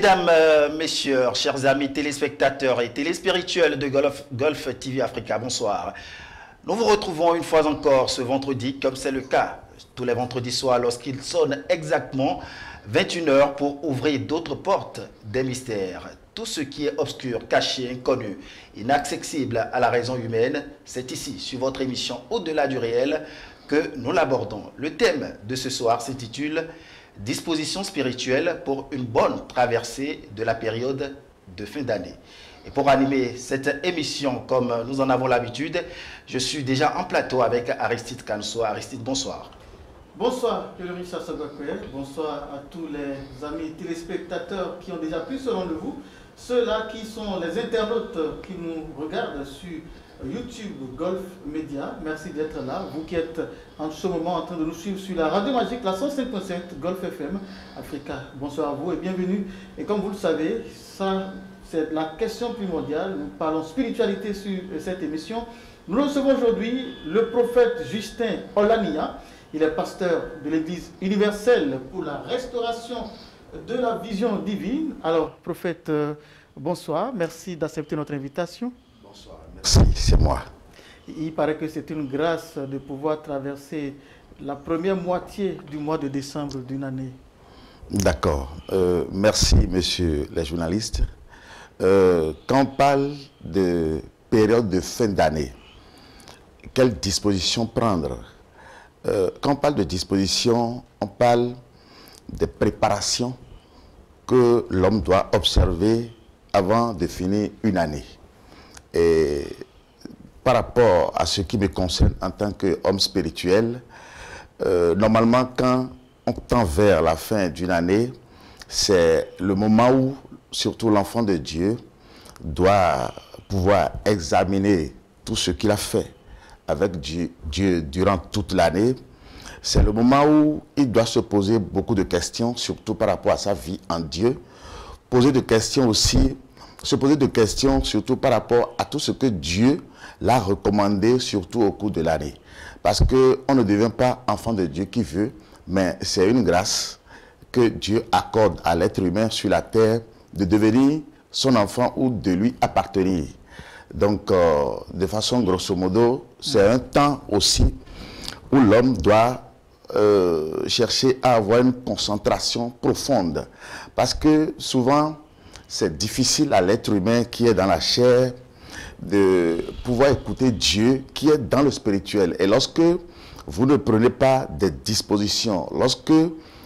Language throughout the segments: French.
Mesdames, Messieurs, chers amis téléspectateurs et téléspirituels de Golf TV Africa, bonsoir. Nous vous retrouvons une fois encore ce vendredi, comme c'est le cas tous les vendredis soirs, lorsqu'il sonne exactement 21 h pour ouvrir d'autres portes des mystères. Tout ce qui est obscur, caché, inconnu, inaccessible à la raison humaine, c'est ici, sur votre émission Au-delà du réel, que nous l'abordons. Le thème de ce soir s'intitule « Disposition spirituelle pour une bonne traversée de la période de fin d'année ». Et pour animer cette émission comme nous en avons l'habitude, je suis déjà en plateau avec Aristide Kansoa. Aristide, bonsoir. Bonsoir, Pélori Sassagakwe. Bonsoir à tous les amis téléspectateurs qui ont déjà pris ce rendez-vous. Ceux-là qui sont les internautes qui nous regardent sur YouTube Golf Média. Merci d'être là. Vous qui êtes en ce moment en train de nous suivre sur la radio magique, la 105.7 Golf FM Africa. Bonsoir à vous et bienvenue. Et comme vous le savez, ça c'est la question primordiale. Nous parlons spiritualité sur cette émission. Nous recevons aujourd'hui le prophète Justin Olania. Il est pasteur de l'Église universelle pour la restauration de la vision divine. Alors, prophète, bonsoir. Merci d'accepter notre invitation. Bonsoir, merci, c'est moi. Il paraît que c'est une grâce de pouvoir traverser la première moitié du mois de décembre d'une année. D'accord. Merci, messieurs les journalistes. Quand on parle de période de fin d'année, quelles dispositions prendre? Quand on parle de dispositions, on parle des préparations que l'homme doit observer avant de finir une année. Et par rapport à ce qui me concerne en tant qu'homme spirituel, normalement quand on tend vers la fin d'une année, c'est le moment où surtout l'enfant de Dieu doit pouvoir examiner tout ce qu'il a fait avec Dieu durant toute l'année. C'est le moment où il doit se poser beaucoup de questions, surtout par rapport à sa vie en Dieu. Poser des questions aussi, se poser des questions surtout par rapport à tout ce que Dieu l'a recommandé, surtout au cours de l'année. Parce qu'on ne devient pas enfant de Dieu qui veut, mais c'est une grâce que Dieu accorde à l'être humain sur la terre de devenir son enfant ou de lui appartenir. Donc, de façon grosso modo, c'est un temps aussi où l'homme doit chercher à avoir une concentration profonde. Parce que souvent, c'est difficile à l'être humain qui est dans la chair de pouvoir écouter Dieu qui est dans le spirituel. Et lorsque vous ne prenez pas des dispositions, lorsque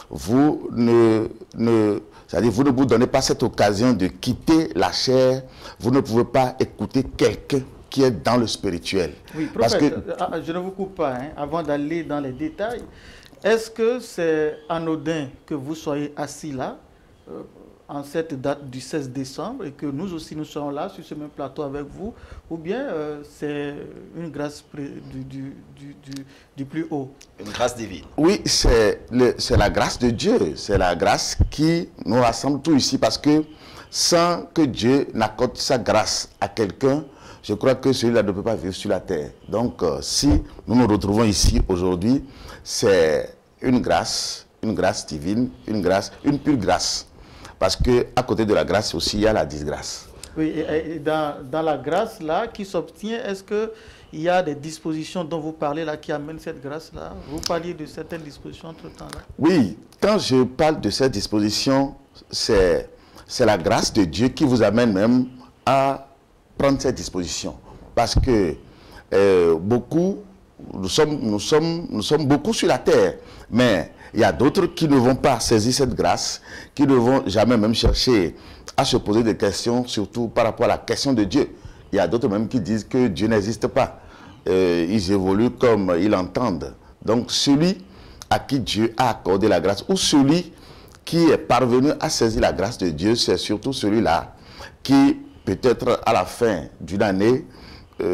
vous c'est-à-dire vous ne vous donnez pas cette occasion de quitter la chair, vous ne pouvez pas écouter quelqu'un qui est dans le spirituel. Oui, prophète, je ne vous coupe pas, hein, avant d'aller dans les détails. Est-ce que c'est anodin que vous soyez assis là, en cette date du 16 décembre, et que nous aussi nous serons là, sur ce même plateau avec vous, ou bien c'est une grâce du plus haut? Une grâce divine. Oui, c'est la grâce de Dieu, c'est la grâce qui nous rassemble tous ici, parce que sans que Dieu n'accorde sa grâce à quelqu'un, je crois que celui-là ne peut pas vivre sur la terre. Donc, si nous nous retrouvons ici aujourd'hui, c'est une grâce divine, une pure grâce. Parce qu'à côté de la grâce aussi, il y a la disgrâce. Oui, et dans la grâce là qui s'obtient, est-ce qu'il y a des dispositions dont vous parlez là qui amènent cette grâce-là? Vous parliez de certaines dispositions entre-temps là? Oui, quand je parle de cette disposition, c'est la grâce de Dieu qui vous amène même à prendre cette disposition. Parce que nous sommes beaucoup sur la terre, mais il y a d'autres qui ne vont pas saisir cette grâce, qui ne vont jamais même chercher à se poser des questions, surtout par rapport à la question de Dieu. Il y a d'autres même qui disent que Dieu n'existe pas. Ils évoluent comme ils l'entendent. Donc celui à qui Dieu a accordé la grâce, ou celui qui est parvenu à saisir la grâce de Dieu, c'est surtout celui-là qui, peut-être à la fin d'une année,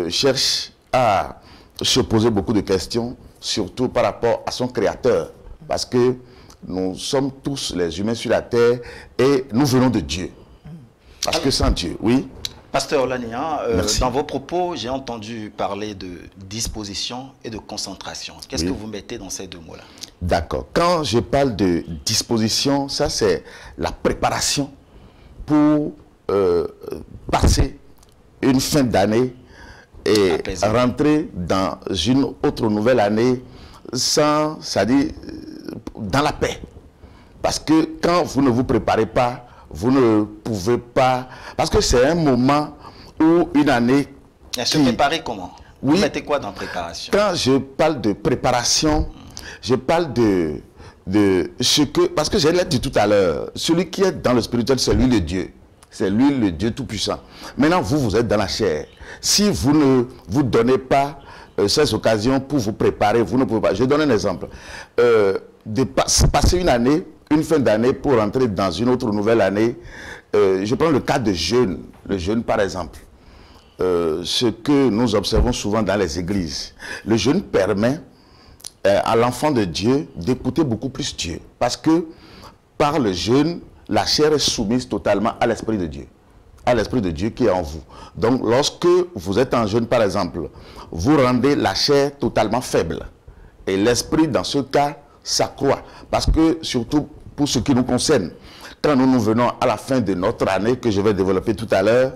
cherche à se poser beaucoup de questions, surtout par rapport à son Créateur. Parce que nous sommes tous les humains sur la terre et nous venons de Dieu. Parce que sans Dieu, oui. Pasteur Olania, dans vos propos, j'ai entendu parler de disposition et de concentration. Qu'est-ce que vous mettez dans ces deux mots-là? D'accord. Quand je parle de disposition, ça c'est la préparation pour passer une fin d'année et rentrer dans une autre nouvelle année sans, c'est-à-dire dans la paix. Parce que quand vous ne vous préparez pas, vous ne pouvez pas... Parce que c'est un moment où une année... Se préparer comment? Vous mettez quoi dans préparation? Quand je parle de préparation, je parle de ce que... Parce que je l'ai dit tout à l'heure, celui qui est dans le spirituel, c'est lui le Dieu. C'est lui le Dieu Tout-Puissant. Maintenant, vous êtes dans la chair. Si vous ne vous donnez pas ces occasions pour vous préparer, vous ne pouvez pas. Je donne un exemple. De passer une année, une fin d'année pour entrer dans une autre nouvelle année. Je prends le cas de jeûne. Le jeûne, par exemple. Ce que nous observons souvent dans les églises. Le jeûne permet à l'enfant de Dieu d'écouter beaucoup plus Dieu. Parce que par le jeûne, la chair est soumise totalement à l'Esprit de Dieu. À l'Esprit de Dieu qui est en vous. Donc, lorsque vous êtes en jeûne, par exemple, vous rendez la chair totalement faible. Et l'Esprit, dans ce cas, s'accroît. Parce que, surtout pour ce qui nous concerne, quand nous venons à la fin de notre année, que je vais développer tout à l'heure,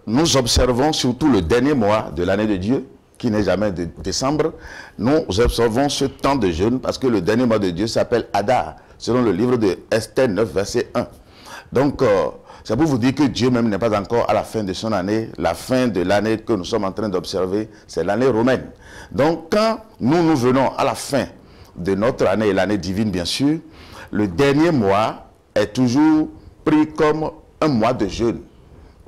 nous observons surtout le dernier mois de l'année de Dieu, qui n'est jamais de décembre, nous observons ce temps de jeûne, parce que le dernier mois de Dieu s'appelle Adar, selon le livre de Esther 9, verset 1. Donc, c'est pour vous dire que Dieu même n'est pas encore à la fin de son année. La fin de l'année que nous sommes en train d'observer, c'est l'année romaine. Donc, quand nous venons à la fin de notre année, et l'année divine bien sûr, le dernier mois est toujours pris comme un mois de jeûne.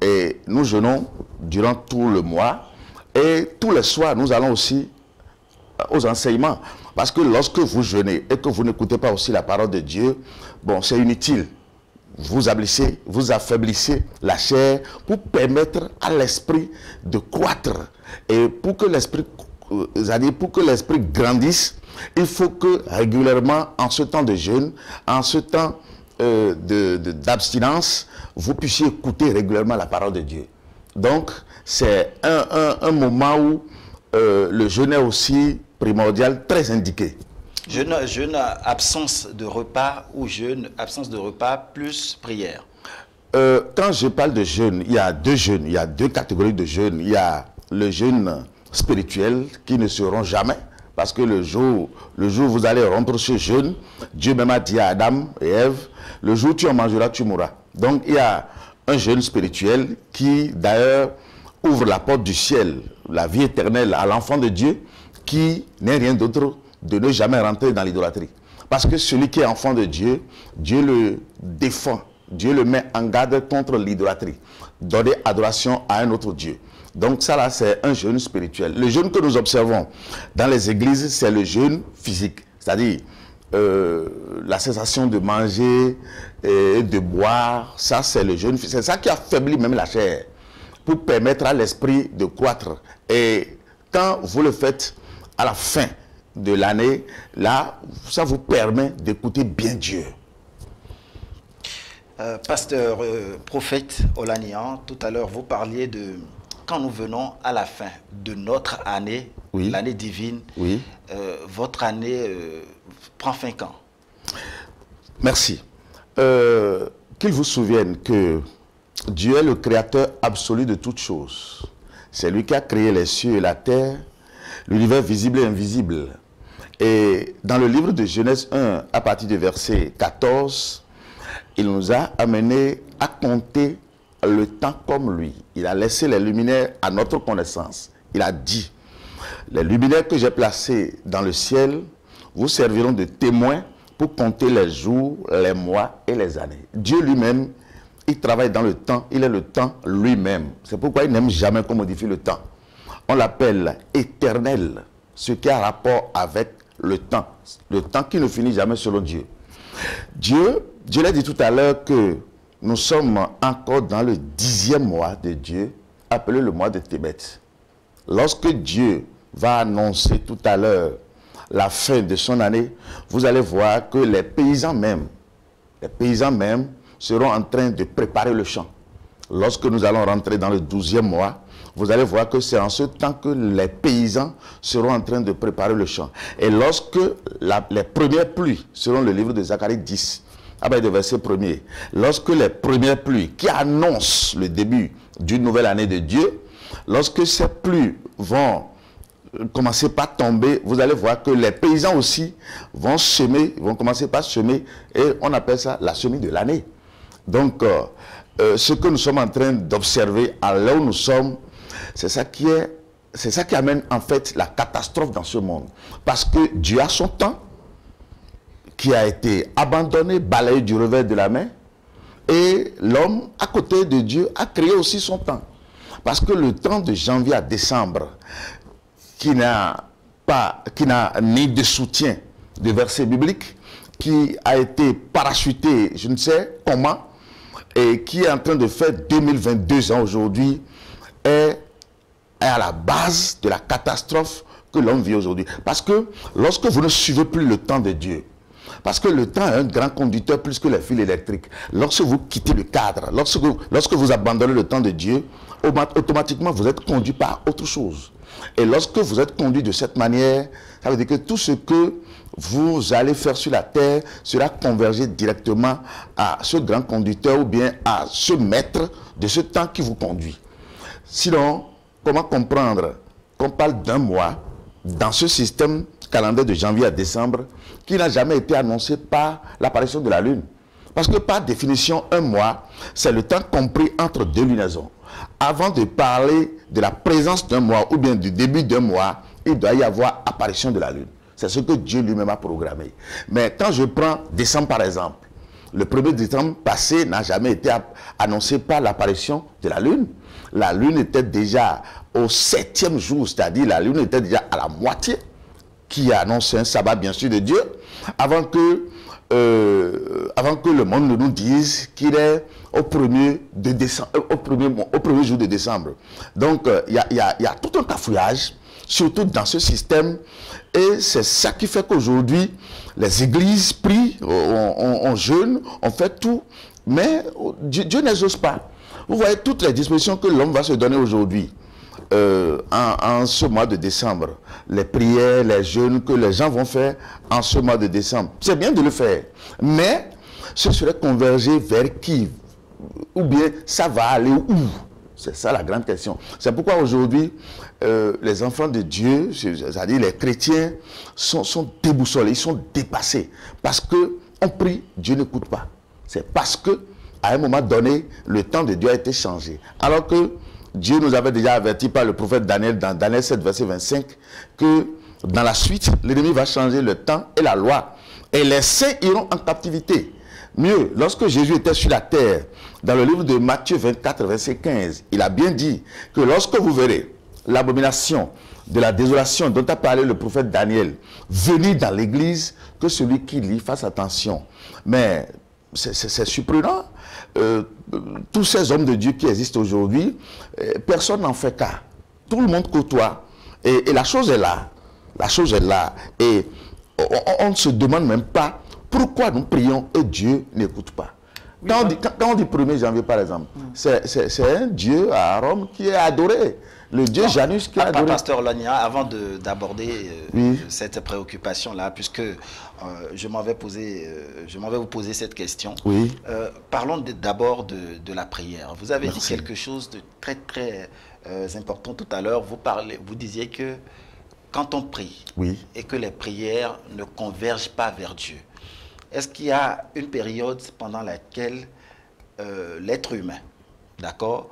Et nous jeûnons durant tout le mois. Et tous les soirs, nous allons aussi aux enseignements. Parce que lorsque vous jeûnez et que vous n'écoutez pas aussi la parole de Dieu, bon, c'est inutile. Vous affaiblissez la chair pour permettre à l'esprit de croître. Et pour que l'esprit grandisse, il faut que régulièrement, en ce temps de jeûne, en ce temps d'abstinence, vous puissiez écouter régulièrement la parole de Dieu. Donc, c'est un moment où le jeûne est aussi primordial, très indiqué. Jeûne absence de repas ou jeûne absence de repas plus prière? Quand je parle de jeûne, il y a deux jeûnes, il y a deux catégories de jeûne. Il y a le jeûne spirituel qui ne seront jamais, parce que le jour où vous allez rompre ce jeûne, Dieu même a dit à Adam et Ève, le jour où tu en mangeras, tu mourras. Donc il y a un jeûne spirituel qui d'ailleurs ouvre la porte du ciel, la vie éternelle à l'enfant de Dieu, qui n'est rien d'autre de ne jamais rentrer dans l'idolâtrie. Parce que celui qui est enfant de Dieu, Dieu le défend, Dieu le met en garde contre l'idolâtrie. Donner adoration à un autre Dieu. Donc ça là, c'est un jeûne spirituel. Le jeûne que nous observons dans les églises, c'est le jeûne physique. C'est-à-dire la cessation de manger et de boire, ça c'est le jeûne physique. C'est ça qui affaiblit même la chair, pour permettre à l'esprit de croître. Et quand vous le faites à la fin de l'année, là, ça vous permet d'écouter bien Dieu. Pasteur, prophète Olaniyan, tout à l'heure, vous parliez de quand nous venons à la fin de notre année, oui, l'année divine, oui, votre année prend fin quand? Merci. Qu'il vous souvienne que Dieu est le créateur absolu de toutes choses. C'est lui qui a créé les cieux et la terre, l'univers visible et invisible. Et dans le livre de Genèse 1, à partir du verset 14, il nous a amené à compter le temps comme lui. Il a laissé les luminaires à notre connaissance. Il a dit, les luminaires que j'ai placés dans le ciel vous serviront de témoins pour compter les jours, les mois et les années. Dieu lui-même, il travaille dans le temps, il est le temps lui-même. C'est pourquoi il n'aime jamais qu'on modifie le temps. On l'appelle éternel, ce qui a rapport avec le temps qui ne finit jamais selon Dieu. Dieu l'a dit tout à l'heure que nous sommes encore dans le 10e mois de Dieu, appelé le mois de Tébet. Lorsque Dieu va annoncer tout à l'heure la fin de son année, vous allez voir que les paysans même seront en train de préparer le champ. Lorsque nous allons rentrer dans le 12e mois, vous allez voir que c'est en ce temps que les paysans seront en train de préparer le champ. Et lorsque les premières pluies, selon le livre de Zacharie 10, à partir du verset 1er. Lorsque les premières pluies qui annoncent le début d'une nouvelle année de Dieu, lorsque ces pluies vont commencer par tomber, vous allez voir que les paysans aussi vont semer, vont commencer par semer, et on appelle ça la semis de l'année. Donc, ce que nous sommes en train d'observer à là où nous sommes, c'est ça qui amène en fait la catastrophe dans ce monde. Parce que Dieu a son temps, qui a été abandonné, balayé du revers de la main, et l'homme, à côté de Dieu, a créé aussi son temps. Parce que le temps de janvier à décembre, qui n'a ni de soutien de versets bibliques, qui a été parachuté, je ne sais comment, et qui est en train de faire 2022 ans aujourd'hui, est à la base de la catastrophe que l'homme vit aujourd'hui. Parce que lorsque vous ne suivez plus le temps de Dieu, parce que le temps est un grand conducteur plus que les fils électriques. Lorsque vous quittez le cadre, lorsque vous abandonnez le temps de Dieu, automatiquement vous êtes conduit par autre chose. Et lorsque vous êtes conduit de cette manière, ça veut dire que tout ce que vous allez faire sur la terre sera convergé directement à ce grand conducteur ou bien à ce maître de ce temps qui vous conduit. Sinon, comment comprendre qu'on parle d'un mois dans ce système calendaire de janvier à décembre qui n'a jamais été annoncé par l'apparition de la lune? Parce que par définition, un mois, c'est le temps compris entre deux lunaisons. Avant de parler de la présence d'un mois ou bien du début d'un mois, il doit y avoir apparition de la lune. C'est ce que Dieu lui-même a programmé. Mais quand je prends décembre par exemple, le 1er décembre passé n'a jamais été annoncé par l'apparition de la lune. La lune était déjà au 7e jour, c'est-à-dire la lune était déjà à la moitié, qui annonce un sabbat bien sûr de Dieu, avant que le monde ne nous dise qu'il est au premier jour de décembre. Donc, il y a tout un cafouillage, surtout dans ce système, et c'est ça qui fait qu'aujourd'hui, les églises prient, on jeûne, on fait tout, mais Dieu n'exauce pas. Vous voyez toutes les dispositions que l'homme va se donner aujourd'hui, en ce mois de décembre, les prières, les jeûnes que les gens vont faire en ce mois de décembre. C'est bien de le faire, mais ce serait converger vers qui? Ou bien ça va aller où? C'est ça la grande question. C'est pourquoi aujourd'hui, les enfants de Dieu, c'est-à-dire les chrétiens, sont déboussolés, ils sont dépassés. Parce qu'on prie, Dieu n'écoute pas. C'est parce que à un moment donné, le temps de Dieu a été changé. Alors que Dieu nous avait déjà averti par le prophète Daniel, dans Daniel 7, verset 25, que dans la suite, l'ennemi va changer le temps et la loi. Et les saints iront en captivité. Mieux, lorsque Jésus était sur la terre, dans le livre de Matthieu 24, verset 15, il a bien dit que lorsque vous verrez l'abomination de la désolation dont a parlé le prophète Daniel venir dans l'église, que celui qui lit fasse attention. Mais c'est surprenant. Tous ces hommes de Dieu qui existent aujourd'hui, personne n'en fait cas. Tout le monde côtoie. Et la chose est là. La chose est là. Et on ne se demande même pas pourquoi nous prions et Dieu n'écoute pas. Quand on dit 1er janvier, par exemple, c'est un Dieu à Rome qui est adoré. Le Dieu Janus qui est adoré. Pasteur Logna, avant d'aborder cette préoccupation-là, puisque je m'en vais vous poser cette question. Oui. Parlons d'abord de la prière. Vous avez dit quelque chose de très, très important tout à l'heure. Vous disiez que quand on prie et que les prières ne convergent pas vers Dieu, est-ce qu'il y a une période pendant laquelle l'être humain, d'accord,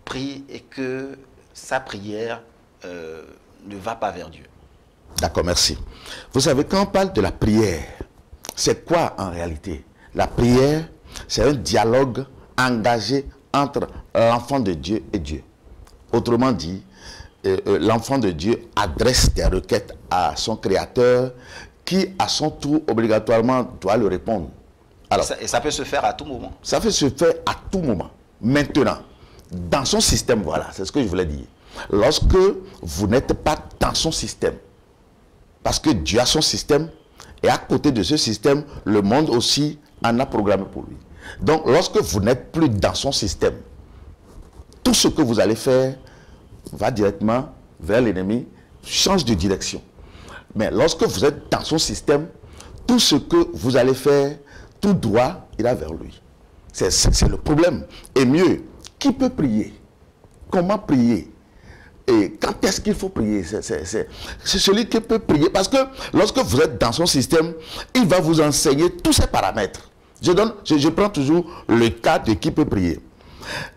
prie et que sa prière ne va pas vers Dieu? D'accord, merci. Vous savez, quand on parle de la prière, c'est quoi en réalité? La prière, c'est un dialogue engagé entre l'enfant de Dieu et Dieu. Autrement dit, l'enfant de Dieu adresse des requêtes à son Créateur qui, à son tour, obligatoirement, doit le répondre. Alors, et ça peut se faire à tout moment? Ça peut se faire à tout moment. Maintenant, dans son système, voilà, c'est ce que je voulais dire. Lorsque vous n'êtes pas dans son système, parce que Dieu a son système, et à côté de ce système, le monde aussi en a programmé pour lui. Donc, lorsque vous n'êtes plus dans son système, tout ce que vous allez faire va directement vers l'ennemi, change de direction. Mais lorsque vous êtes dans son système, tout ce que vous allez faire, tout droit ira vers lui. C'est le problème. Et mieux, qui peut prier? Comment prier? Et quand est-ce qu'il faut prier? C'est celui qui peut prier. Parce que lorsque vous êtes dans son système, il va vous enseigner tous ces paramètres. Je prends toujours le cas de qui peut prier.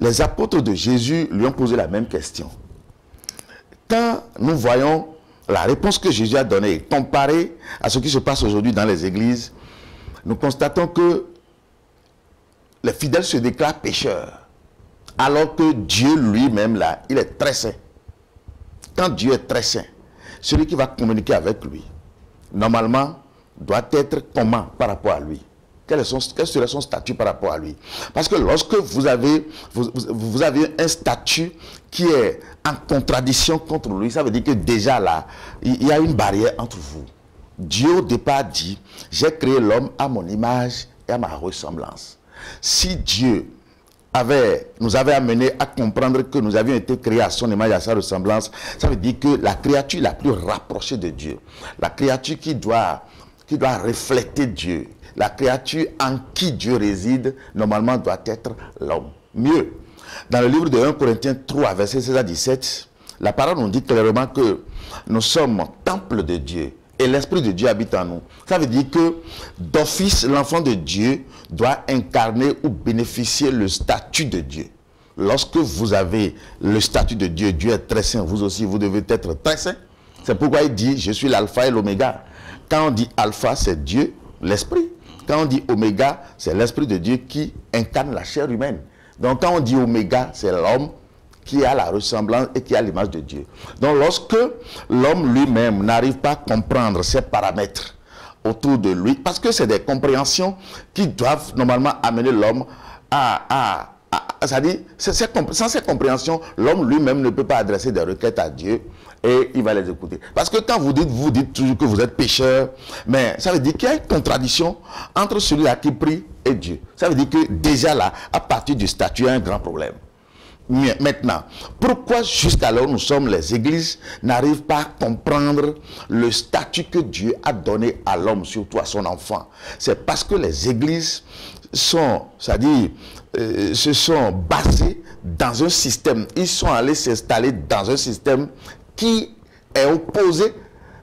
Les apôtres de Jésus lui ont posé la même question. Quand nous voyons la réponse que Jésus a donnée, comparée à ce qui se passe aujourd'hui dans les églises, nous constatons que les fidèles se déclarent pécheurs. Alors que Dieu lui-même, là, il est très saint. Quand Dieu est très saint, celui qui va communiquer avec lui, normalement, doit être comment par rapport à lui? Quel serait son statut par rapport à lui? Parce que lorsque vous avez un statut qui est en contradiction contre lui, ça veut dire que déjà là, il y a une barrière entre vous. Dieu au départ dit, j'ai créé l'homme à mon image et à ma ressemblance. Si Dieu nous avait amené à comprendre que nous avions été créés à son image et à sa ressemblance, ça veut dire que la créature la plus rapprochée de Dieu, la créature qui doit refléter Dieu, la créature en qui Dieu réside, normalement doit être l'homme. Mieux, dans le livre de 1 Corinthiens 3, verset 16 à 17, la parole nous dit clairement que nous sommes temple de Dieu et l'Esprit de Dieu habite en nous. Ça veut dire que d'office, l'enfant de Dieu doit incarner ou bénéficier le statut de Dieu. Lorsque vous avez le statut de Dieu, Dieu est très saint, vous aussi vous devez être très saint. C'est pourquoi il dit, je suis l'alpha et l'oméga. Quand on dit alpha, c'est Dieu, l'esprit. Quand on dit oméga, c'est l'esprit de Dieu qui incarne la chair humaine. Donc quand on dit oméga, c'est l'homme qui a la ressemblance et qui a l'image de Dieu. Donc lorsque l'homme lui-même n'arrive pas à comprendre ces paramètres autour de lui, parce que c'est des compréhensions qui doivent normalement amener l'homme c'est-à-dire, sans ces compréhensions, l'homme lui-même ne peut pas adresser des requêtes à Dieu et il va les écouter. Parce que quand vous dites toujours que vous êtes pécheur, mais ça veut dire qu'il y a une contradiction entre celui-là qui prie et Dieu. Ça veut dire que déjà là, à partir du statut, il y a un grand problème. Mais maintenant, pourquoi jusqu'alors nous sommes, les églises, n'arrivent pas à comprendre le statut que Dieu a donné à l'homme, surtout à son enfant? C'est parce que les églises sont, c'est-à-dire, se sont basées dans un système. Ils sont allés s'installer dans un système qui est opposé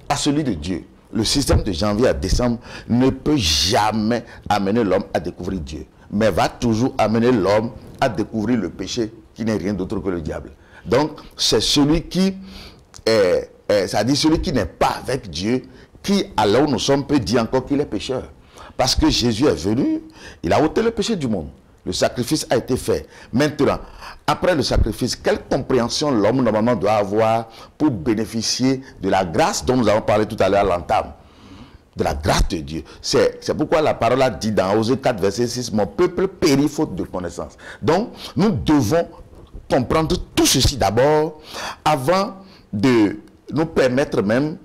à celui de Dieu. Le système de janvier à décembre ne peut jamais amener l'homme à découvrir Dieu, mais va toujours amener l'homme à découvrir le péché qui n'est rien d'autre que le diable. Donc, c'est celui qui c'est-à-dire celui qui n'est pas avec Dieu, qui, alors nous sommes, peut dire encore qu'il est pécheur. Parce que Jésus est venu, il a ôté le péché du monde. Le sacrifice a été fait. Maintenant, après le sacrifice, quelle compréhension l'homme normalement doit avoir pour bénéficier de la grâce dont nous avons parlé tout à l'heure à l'entame? De la grâce de Dieu. C'est pourquoi la parole a dit dans Osée 4, verset 6, mon peuple périt faute de connaissance. Donc, nous devons comprendre tout ceci d'abord avant de nous permettre même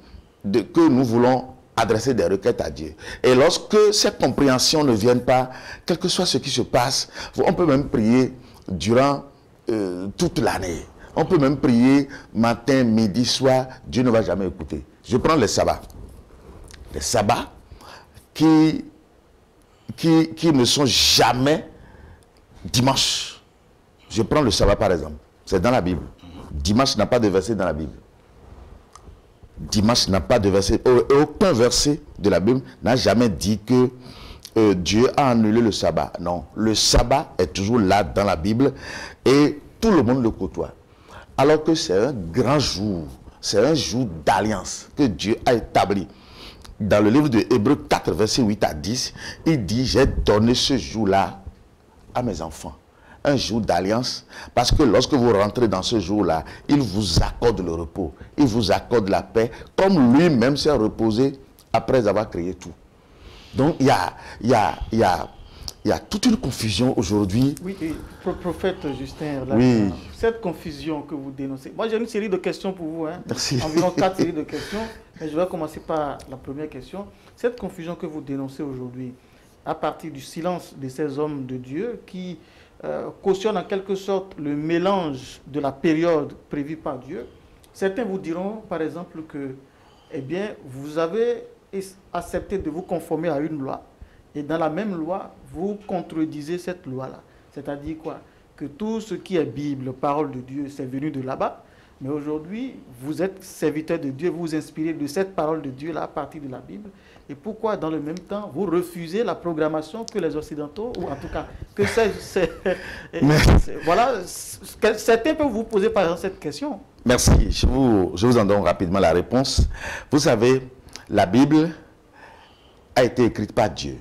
que nous voulons adresser des requêtes à Dieu. Et lorsque ces compréhensions ne viennent pas, quel que soit ce qui se passe, on peut même prier durant toute l'année. On peut même prier matin, midi, soir, Dieu ne va jamais écouter. Je prends les sabbats. Les sabbats qui ne sont jamais dimanche. Je prends le sabbat par exemple. C'est dans la Bible. Dimanche n'a pas de verset dans la Bible. Dimanche n'a pas de verset. Aucun verset de la Bible n'a jamais dit que Dieu a annulé le sabbat. Non, le sabbat est toujours là dans la Bible et tout le monde le côtoie. Alors que c'est un grand jour, c'est un jour d'alliance que Dieu a établi. Dans le livre de Hébreux 4, verset 8 à 10, il dit, j'ai donné ce jour-là à mes enfants. Un jour d'alliance, parce que lorsque vous rentrez dans ce jour-là, il vous accorde le repos, il vous accorde la paix, comme lui-même s'est reposé après avoir créé tout. Donc il y a toute une confusion aujourd'hui. Oui, prophète Justin, là, oui. Cette confusion que vous dénoncez, moi j'ai une série de questions pour vous, hein. Merci. Environ 4 séries de questions, mais je vais commencer par la première question. Cette confusion que vous dénoncez aujourd'hui, à partir du silence de ces hommes de Dieu qui cautionne en quelque sorte le mélange de la période prévue par Dieu. Certains vous diront par exemple que, eh bien, vous avez acceptez de vous conformer à une loi, et dans la même loi, vous contredisez cette loi-là. C'est-à-dire quoi? Que tout ce qui est Bible, parole de Dieu, c'est venu de là-bas. Mais aujourd'hui, vous êtes serviteur de Dieu, vous vous inspirez de cette parole de Dieu-là à partir de la Bible. Et pourquoi, dans le même temps, vous refusez la programmation que les Occidentaux, ou en tout cas, que voilà, certains peuvent vous poser par exemple cette question. Merci. Je vous en donne rapidement la réponse. Vous savez, la Bible a été écrite par Dieu.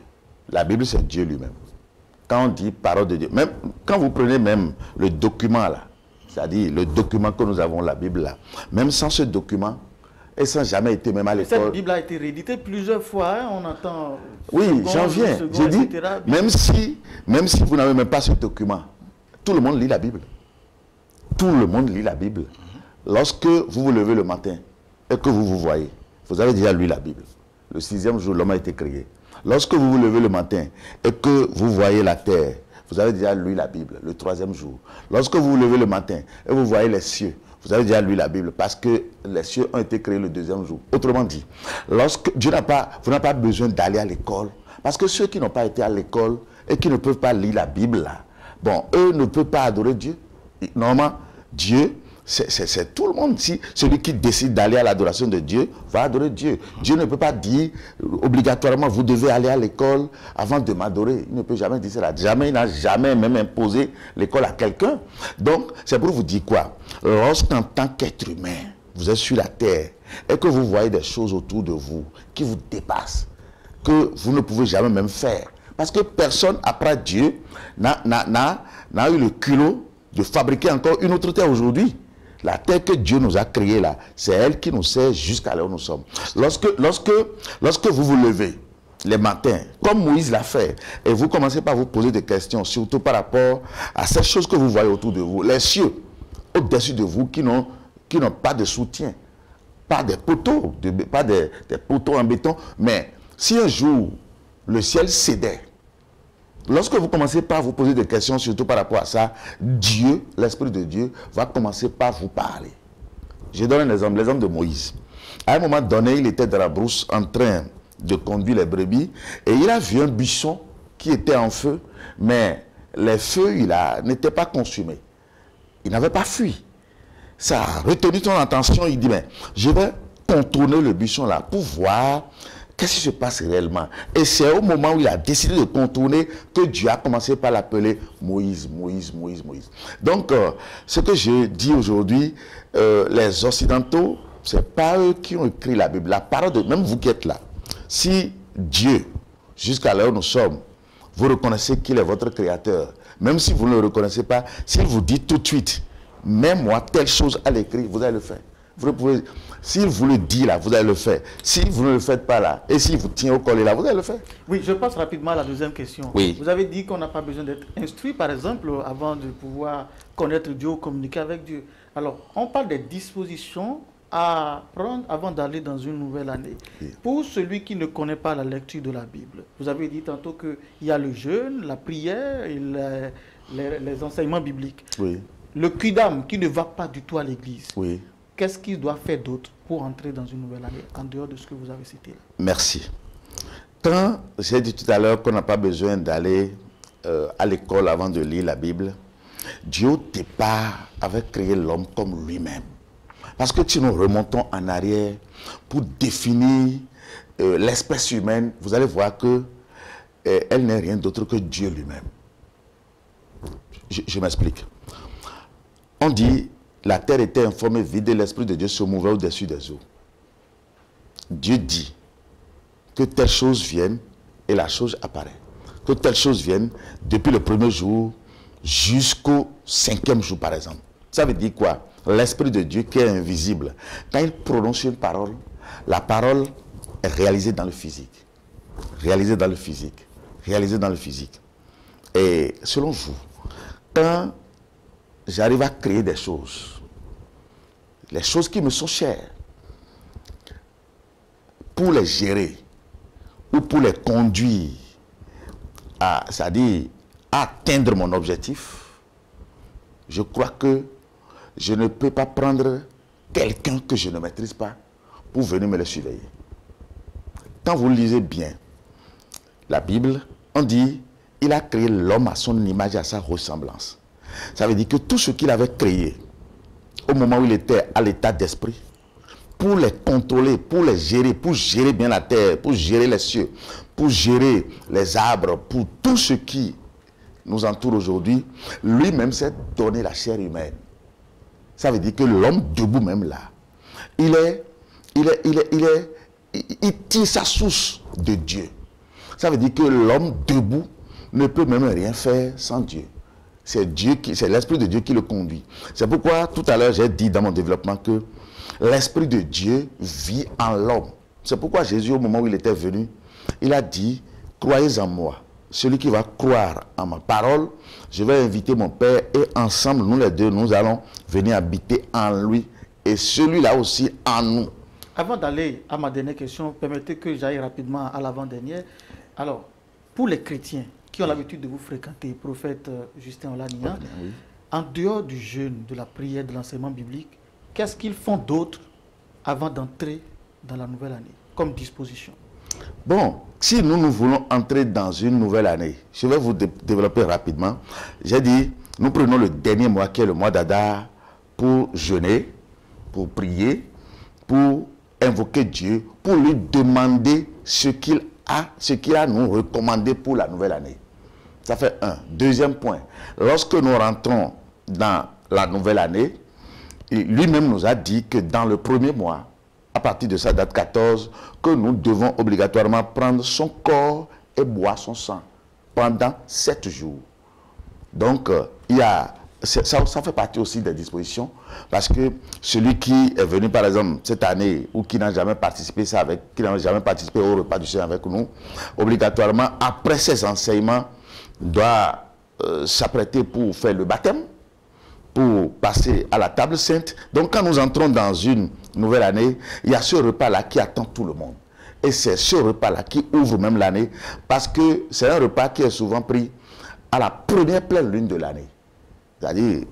La Bible, c'est Dieu lui-même. Quand on dit parole de Dieu, même quand vous prenez même le document là, c'est-à-dire le document que nous avons, la Bible là, même sans ce document, et sans jamais été même à l'école. Cette Bible a été rééditée plusieurs fois, hein, on entend... Oui, j'en viens. J'ai dit, même si vous n'avez même pas ce document, tout le monde lit la Bible. Tout le monde lit la Bible. Lorsque vous vous levez le matin et que vous vous voyez, vous avez déjà lu la Bible. Le 6e jour, l'homme a été créé. Lorsque vous vous levez le matin et que vous voyez la terre, vous avez déjà lu la Bible, le 3e jour. Lorsque vous vous levez le matin et vous voyez les cieux, vous avez déjà lu la Bible parce que les cieux ont été créés le 2e jour. Autrement dit, lorsque vous n'avez pas besoin d'aller à l'école, parce que ceux qui n'ont pas été à l'école et qui ne peuvent pas lire la Bible, là, bon, eux ne peuvent pas adorer Dieu. Normalement, Dieu, c'est tout le monde. Si celui qui décide d'aller à l'adoration de Dieu va adorer Dieu. Dieu ne peut pas dire obligatoirement vous devez aller à l'école avant de m'adorer. Il ne peut jamais dire cela. Jamais, il n'a jamais même imposé l'école à quelqu'un. Donc, c'est pour vous dire quoi? Lorsqu'en tant qu'être humain, vous êtes sur la terre et que vous voyez des choses autour de vous qui vous dépassent, que vous ne pouvez jamais même faire. Parce que personne, après Dieu, n'a eu le culot de fabriquer encore une autre terre aujourd'hui. La terre que Dieu nous a créée là, c'est elle qui nous sert jusqu'à là où nous sommes. Lorsque vous vous levez les matins, comme Moïse l'a fait, et vous commencez par vous poser des questions, surtout par rapport à ces choses que vous voyez autour de vous, les cieux au-dessus de vous qui n'ont pas de soutien, pas des poteaux, pas des poteaux en béton, mais si un jour le ciel cédait, lorsque vous commencez par vous poser des questions, surtout par rapport à ça, Dieu, l'Esprit de Dieu, va commencer par vous parler. Je donne un exemple, l'exemple de Moïse. À un moment donné, il était dans la brousse en train de conduire les brebis et il a vu un buisson qui était en feu, mais les feux n'étaient pas consumés. Il n'avait pas fui. Ça a retenu son attention, il dit, mais je vais contourner le buisson là pour voir qu'est-ce qui se passe réellement. Et c'est au moment où il a décidé de contourner que Dieu a commencé par l'appeler Moïse, Moïse, Moïse, Moïse. Donc, ce que je dis aujourd'hui, les Occidentaux, ce n'est pas eux qui ont écrit la Bible. La parole de, même vous qui êtes là, si Dieu, jusqu'à l'heure où nous sommes, vous reconnaissez qu'il est votre créateur, même si vous ne le reconnaissez pas, s'il vous dit tout de suite, même moi, telle chose à l'écrit, vous allez le faire. Vous pouvez, s'il vous le dit là, vous allez le faire. Si vous ne le faites pas là, et s'il vous tient au collet là, vous allez le faire. Oui, je passe rapidement à la deuxième question. Oui. Vous avez dit qu'on n'a pas besoin d'être instruit, par exemple, avant de pouvoir connaître Dieu ou communiquer avec Dieu. Alors, on parle des dispositions à prendre avant d'aller dans une nouvelle année. Oui. Pour celui qui ne connaît pas la lecture de la Bible, vous avez dit tantôt qu'il y a le jeûne, la prière et les enseignements bibliques. Oui. Le quidam qui ne va pas du tout à l'église. Oui. Qu'est-ce qu'il doit faire d'autre pour entrer dans une nouvelle année, en dehors de ce que vous avez cité là? Merci. Quand j'ai dit tout à l'heure qu'on n'a pas besoin d'aller à l'école avant de lire la Bible, Dieu au départ avait créé l'homme comme lui-même. Parce que si nous remontons en arrière pour définir l'espèce humaine, vous allez voir que elle n'est rien d'autre que Dieu lui-même. Je m'explique. On dit, la terre était informée, vide, et l'Esprit de Dieu se mouvait au-dessus des eaux. Dieu dit que telle chose vienne et la chose apparaît. Que telle chose vienne depuis le premier jour jusqu'au 5e jour, par exemple. Ça veut dire quoi? L'Esprit de Dieu qui est invisible. Quand il prononce une parole, la parole est réalisée dans le physique. Réalisée dans le physique. Réalisée dans le physique. Et selon vous, quand j'arrive à créer des choses, les choses qui me sont chères, pour les gérer ou pour les conduire c'est-à-dire à atteindre mon objectif, je crois que je ne peux pas prendre quelqu'un que je ne maîtrise pas pour venir me le surveiller. quand vous lisez bien la Bible, on dit il a créé l'homme à son image et à sa ressemblance. Ça veut dire que tout ce qu'il avait créé, au moment où il était à l'état d'esprit, pour les contrôler, pour les gérer, pour gérer bien la terre, pour gérer les cieux, pour gérer les arbres, pour tout ce qui nous entoure aujourd'hui, lui-même s'est donné la chair humaine. Ça veut dire que l'homme debout même là, il tire sa source de Dieu. Ça veut dire que l'homme debout ne peut même rien faire sans Dieu. C'est l'Esprit de Dieu qui le conduit. C'est pourquoi tout à l'heure j'ai dit dans mon développement que l'Esprit de Dieu vit en l'homme. C'est pourquoi Jésus, au moment où il était venu, il a dit, croyez en moi. Celui qui va croire en ma parole, je vais inviter mon Père et ensemble, nous les deux, nous allons venir habiter en lui et celui-là aussi en nous. Avant d'aller à ma dernière question, permettez que j'aille rapidement à l'avant-dernière. Alors, pour les chrétiens qui ont l'habitude de vous fréquenter, prophète Justin Olaniyan, oui. En dehors du jeûne, de la prière, de l'enseignement biblique, qu'est-ce qu'ils font d'autre avant d'entrer dans la nouvelle année, comme disposition? Bon, si nous voulons entrer dans une nouvelle année, je vais vous développer rapidement. J'ai dit, nous prenons le dernier mois qui est le mois d'Adar pour jeûner, pour prier, pour invoquer Dieu, pour lui demander ce qu'il a à nous recommander pour la nouvelle année. Ça fait un. Deuxième point, lorsque nous rentrons dans la nouvelle année, lui-même nous a dit que dans le premier mois, à partir de sa date 14, que nous devons obligatoirement prendre son corps et boire son sang pendant 7 jours. Donc, ça fait partie aussi des dispositions, parce que celui qui est venu, par exemple, cette année, ou qui n'a jamais participé au repas du Seigneur avec nous, obligatoirement, après ces enseignements, doit s'apprêter pour faire le baptême, pour passer à la table sainte. Donc quand nous entrons dans une nouvelle année, il y a ce repas-là qui attend tout le monde. Et c'est ce repas-là qui ouvre même l'année, parce que c'est un repas qui est souvent pris à la première pleine lune de l'année. C'est-à-dire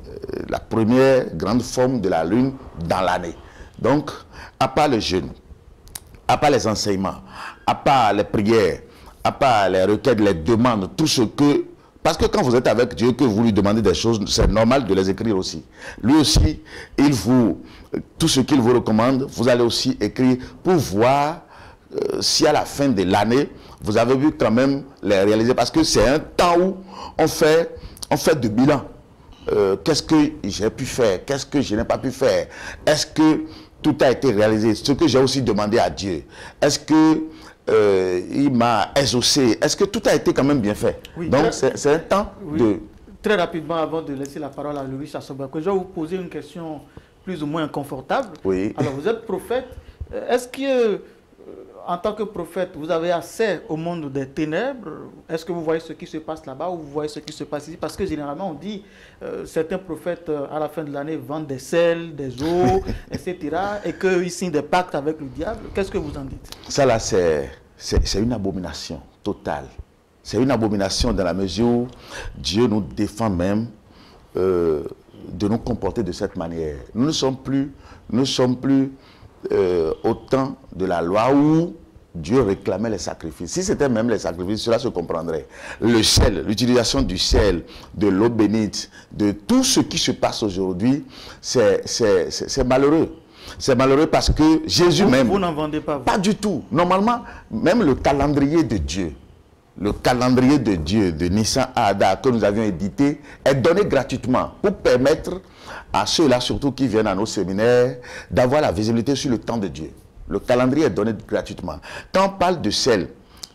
la première grande forme de la lune dans l'année. Donc, à part le jeûne, à part les enseignements, à part les prières, à part les requêtes, les demandes, tout ce que... Parce que quand vous êtes avec Dieu, que vous lui demandez des choses, c'est normal de les écrire aussi. Lui aussi, tout ce qu'il vous recommande, vous allez aussi écrire pour voir si à la fin de l'année, vous avez vu quand même les réaliser. Parce que c'est un temps où on fait de bilan. Qu'est-ce que j'ai pu faire? Qu'est-ce que je n'ai pas pu faire? Est-ce que tout a été réalisé? Ce que j'ai aussi demandé à Dieu. Est-ce que il m'a exaucé? Est-ce que tout a été quand même bien fait? Oui, donc c'est un temps de... Très rapidement, avant de laisser la parole à Louis Sassobako, je vais vous poser une question plus ou moins inconfortable. Oui. Alors, vous êtes prophète. Est-ce que, en tant que prophète, vous avez accès au monde des ténèbres? Est-ce que vous voyez ce qui se passe là-bas ou vous voyez ce qui se passe ici? Parce que généralement, on dit certains prophètes, à la fin de l'année, vendent des sels, des eaux, etc. et qu'ils signent des pactes avec le diable. Qu'est-ce que vous en dites? Ça là, c'est une abomination totale. C'est une abomination dans la mesure où Dieu nous défend même de nous comporter de cette manière. Nous ne sommes plus au temps de la loi où Dieu réclamait les sacrifices. Si c'était même les sacrifices, cela se comprendrait. Le sel, l'utilisation du sel, de l'eau bénite, de tout ce qui se passe aujourd'hui, c'est malheureux. C'est malheureux parce que Jésus même... Vous n'en vendez pas, vous? Pas du tout. Normalement, même le calendrier de Dieu, de Nissan à Adar que nous avions édité, est donné gratuitement pour permettre à ceux-là, surtout qui viennent à nos séminaires, d'avoir la visibilité sur le temps de Dieu. Le calendrier est donné gratuitement. Quand on parle de sel,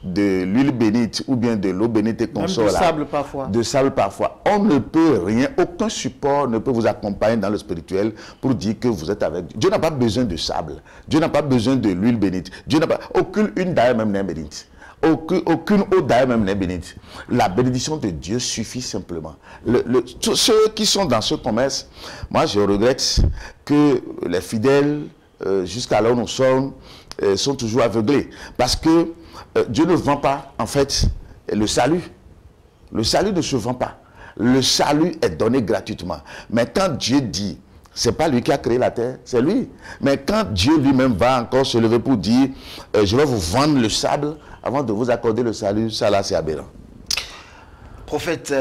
de l'huile bénite ou bien de l'eau bénite et consorts, de sable parfois. De sable parfois. On ne peut rien, aucun support ne peut vous accompagner dans le spirituel pour dire que vous êtes avec Dieu. Dieu n'a pas besoin de sable. Dieu n'a pas besoin de l'huile bénite. Dieu n'a pas, aucune d'ailleurs même n'est bénite. Aucune eau d'ailleurs même n'est bénite. La bénédiction de Dieu suffit simplement. Ceux qui sont dans ce commerce, moi je regrette que les fidèles, jusqu'à là où nous sommes, sont toujours aveuglés. Parce que Dieu ne vend pas, en fait, le salut. Le salut ne se vend pas. Le salut est donné gratuitement. Mais quand Dieu dit, C'est pas lui qui a créé la terre, c'est lui. Mais quand Dieu lui-même va encore se lever pour dire je vais vous vendre le sable avant de vous accorder le salut, ça là c'est aberrant. Prophète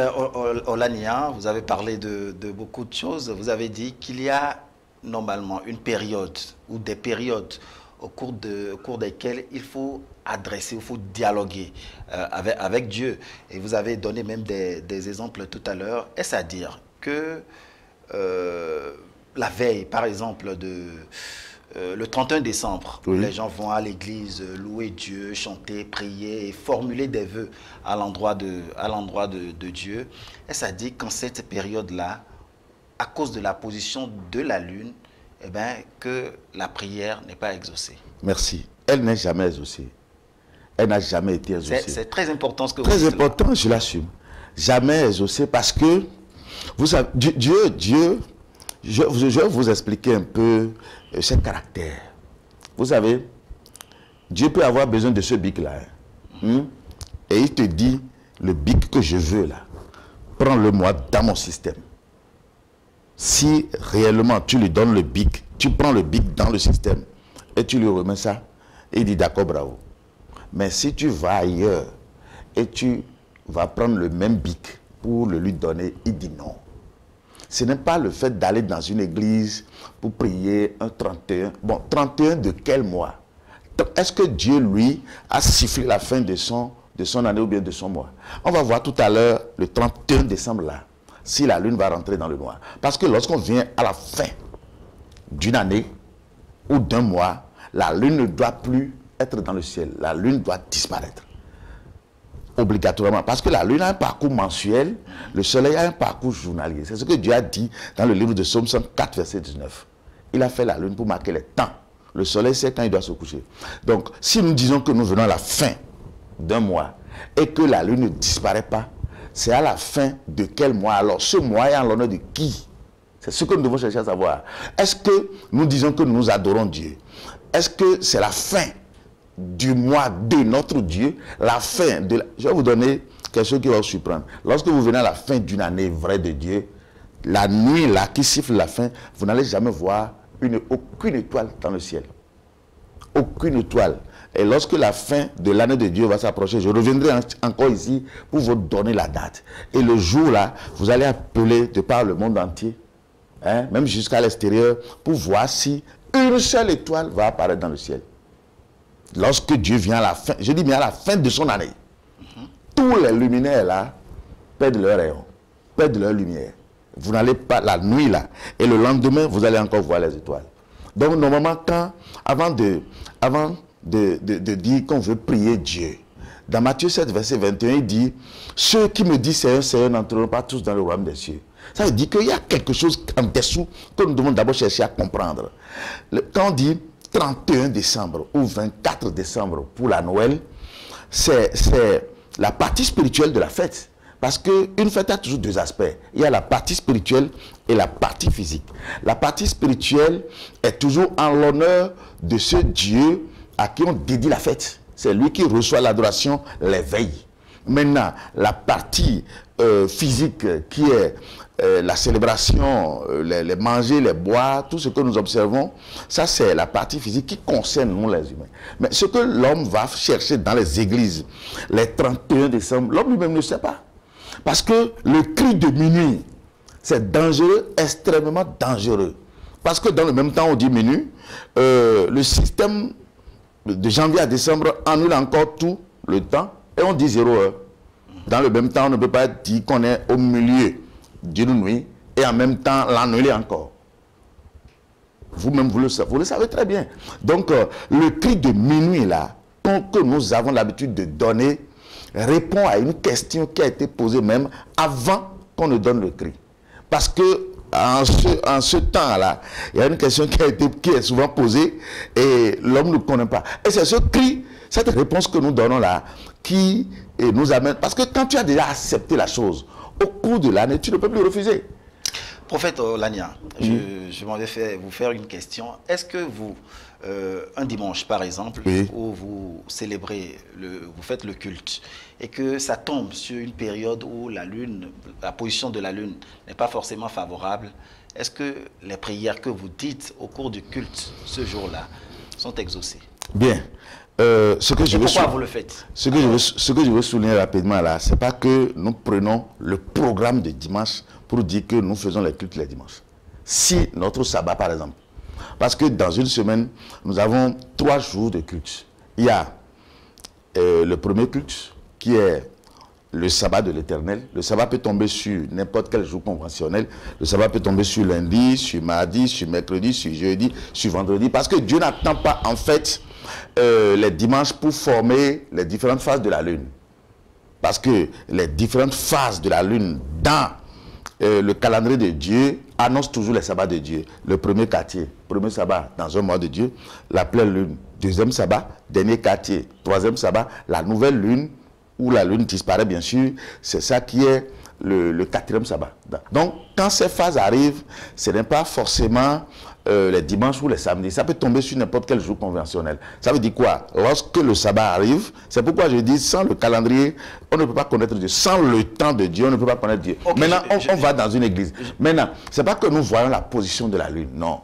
Olania, vous avez parlé de beaucoup de choses. Vous avez dit qu'il y a normalement une période ou des périodes au cours desquelles il faut adresser, il faut dialoguer avec Dieu. Et vous avez donné même des exemples tout à l'heure. Est-ce à dire que la veille, par exemple, le 31 décembre, oui, les gens vont à l'église louer Dieu, chanter, prier et formuler des vœux à l'endroit de Dieu. Est-ce à dire qu'en cette période-là, à cause de la position de la lune, eh bien, que la prière n'est pas exaucée? Merci. Elle n'est jamais exaucée. Elle n'a jamais été exaucée. C'est très important ce que vous dites. Très important, je l'assume. Jamais exaucée parce que, vous savez, Dieu, je vais vous expliquer un peu ses caractères. Vous savez, Dieu peut avoir besoin de ce bic-là. Et il te dit, le bic que je veux là, prends-le-moi dans mon système. Si réellement tu lui donnes le bic, tu prends le bic dans le système et tu lui remets ça, et il dit d'accord, bravo. Mais si tu vas ailleurs et tu vas prendre le même bic pour le lui donner, il dit non. Ce n'est pas le fait d'aller dans une église pour prier un 31. Bon, 31 de quel mois? Est-ce que Dieu, lui, a sifflé la fin de son année ou bien de son mois? On va voir tout à l'heure, le 31 décembre là, si la lune va rentrer dans le noir. Parce que lorsqu'on vient à la fin d'une année ou d'un mois, la lune ne doit plus être dans le ciel. La lune doit disparaître. Obligatoirement. Parce que la lune a un parcours mensuel, le soleil a un parcours journalier. C'est ce que Dieu a dit dans le livre de Psaume 104, verset 19. Il a fait la lune pour marquer les temps. Le soleil sait quand il doit se coucher. Donc, si nous disons que nous venons à la fin d'un mois et que la lune ne disparaît pas, c'est à la fin de quel mois? Alors, ce mois est en l'honneur de qui? C'est ce que nous devons chercher à savoir. Est-ce que nous disons que nous adorons Dieu? Est-ce que c'est la fin du mois de notre Dieu? La fin de... Je vais vous donner quelque chose qui va vous surprendre. Lorsque vous venez à la fin d'une année vraie de Dieu, la nuit là qui siffle la fin, vous n'allez jamais voir aucune étoile dans le ciel. Aucune étoile. Et lorsque la fin de l'année de Dieu va s'approcher, je reviendrai encore ici pour vous donner la date. Et le jour là, vous allez appeler de par le monde entier, même jusqu'à l'extérieur, pour voir si une seule étoile va apparaître dans le ciel. Lorsque Dieu vient à la fin, je dis bien à la fin de son année, tous les luminaires là perdent leur rayon, perdent leur lumière. Vous n'allez pas la nuit là, et le lendemain, vous allez encore voir les étoiles. Donc normalement, avant de dire qu'on veut prier Dieu, dans Matthieu 7, verset 21, il dit, ceux qui me disent Seigneur, Seigneur n'entreront pas tous dans le royaume des cieux. Ça veut dire qu'il y a quelque chose en dessous que nous devons d'abord chercher à comprendre. Quand on dit 31 décembre ou 24 décembre pour la Noël, c'est la partie spirituelle de la fête. Parce qu'une fête a toujours deux aspects. Il y a la partie spirituelle et la partie physique. La partie spirituelle est toujours en l'honneur de ce Dieu à qui on dédie la fête. C'est lui qui reçoit l'adoration les veilles. Maintenant, la partie physique qui est la célébration, les manger, les boire, tout ce que nous observons, ça c'est la partie physique qui concerne nous les humains. Mais ce que l'homme va chercher dans les églises, les 31 décembre, l'homme lui-même ne sait pas. Parce que le cri de minuit, c'est dangereux, extrêmement dangereux. Parce que dans le même temps, on dit minuit, le système de janvier à décembre annule encore tout le temps et on dit 0 heure. Dans le même temps, on ne peut pas dire qu'on est au milieu d'une nuit et en même temps l'annuler encore. Vous-même, vous le savez très bien. Donc, le cri de minuit là, que nous avons l'habitude de donner, répond à une question qui a été posée même avant qu'on ne donne le cri. Parce que en ce temps-là, il y a une question qui est souvent posée et l'homme ne connaît pas. Et c'est ce cri, cette réponse que nous donnons là, qui nous amène... Parce que quand tu as déjà accepté la chose, au cours de l'année, tu ne peux plus refuser. Prophète Olania, je m'en vais vous faire une question. Est-ce que vous, un dimanche par exemple, où vous célébrez, vous faites le culte, et que ça tombe sur une période où la lune, la position de la lune n'est pas forcément favorable, est-ce que les prières que vous dites au cours du culte ce jour-là sont exaucées? Bien. Pourquoi vous le faites? Ce que je veux souligner rapidement là, c'est pas que nous prenons le programme de dimanche pour dire que nous faisons les cultes les dimanches. Si notre sabbat par exemple, parce que dans une semaine, nous avons 3 jours de culte. Il y a le premier culte qui est le sabbat de l'Éternel. Le sabbat peut tomber sur n'importe quel jour conventionnel. Le sabbat peut tomber sur lundi, sur mardi, sur mercredi, sur jeudi, sur vendredi. Parce que Dieu n'attend pas en fait les dimanches pour former les différentes phases de la lune. Parce que les différentes phases de la lune dans le calendrier de Dieu annoncent toujours les sabbats de Dieu. Le premier quartier, premier sabbat dans un mois de Dieu, la pleine lune. Deuxième sabbat, dernier quartier. Troisième sabbat, la nouvelle lune, où la lune disparaît bien sûr. C'est ça qui est le 4e sabbat. Donc, quand ces phases arrivent, ce n'est pas forcément les dimanches ou les samedis. Ça peut tomber sur n'importe quel jour conventionnel. Ça veut dire quoi? Lorsque le sabbat arrive, c'est pourquoi je dis, sans le calendrier, on ne peut pas connaître Dieu. Sans le temps de Dieu, on ne peut pas connaître Dieu. Okay, maintenant, on va dans une église. Maintenant, ce n'est pas que nous voyons la position de la lune, non.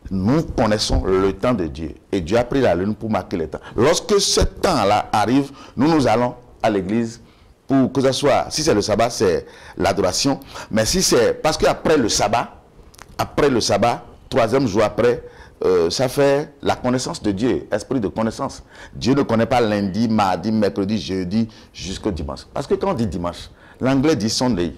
Nous connaissons le temps de Dieu. Et Dieu a pris la lune pour marquer le temps. Lorsque ce temps-là arrive, nous allons à l'église pour que ce soit, si c'est le sabbat, c'est l'adoration. Mais si c'est, parce qu'après le sabbat, 3e jour après, ça fait la connaissance de Dieu, esprit de connaissance. Dieu ne connaît pas lundi, mardi, mercredi, jeudi, jusqu'au dimanche. Parce que quand on dit dimanche, l'anglais dit Sunday.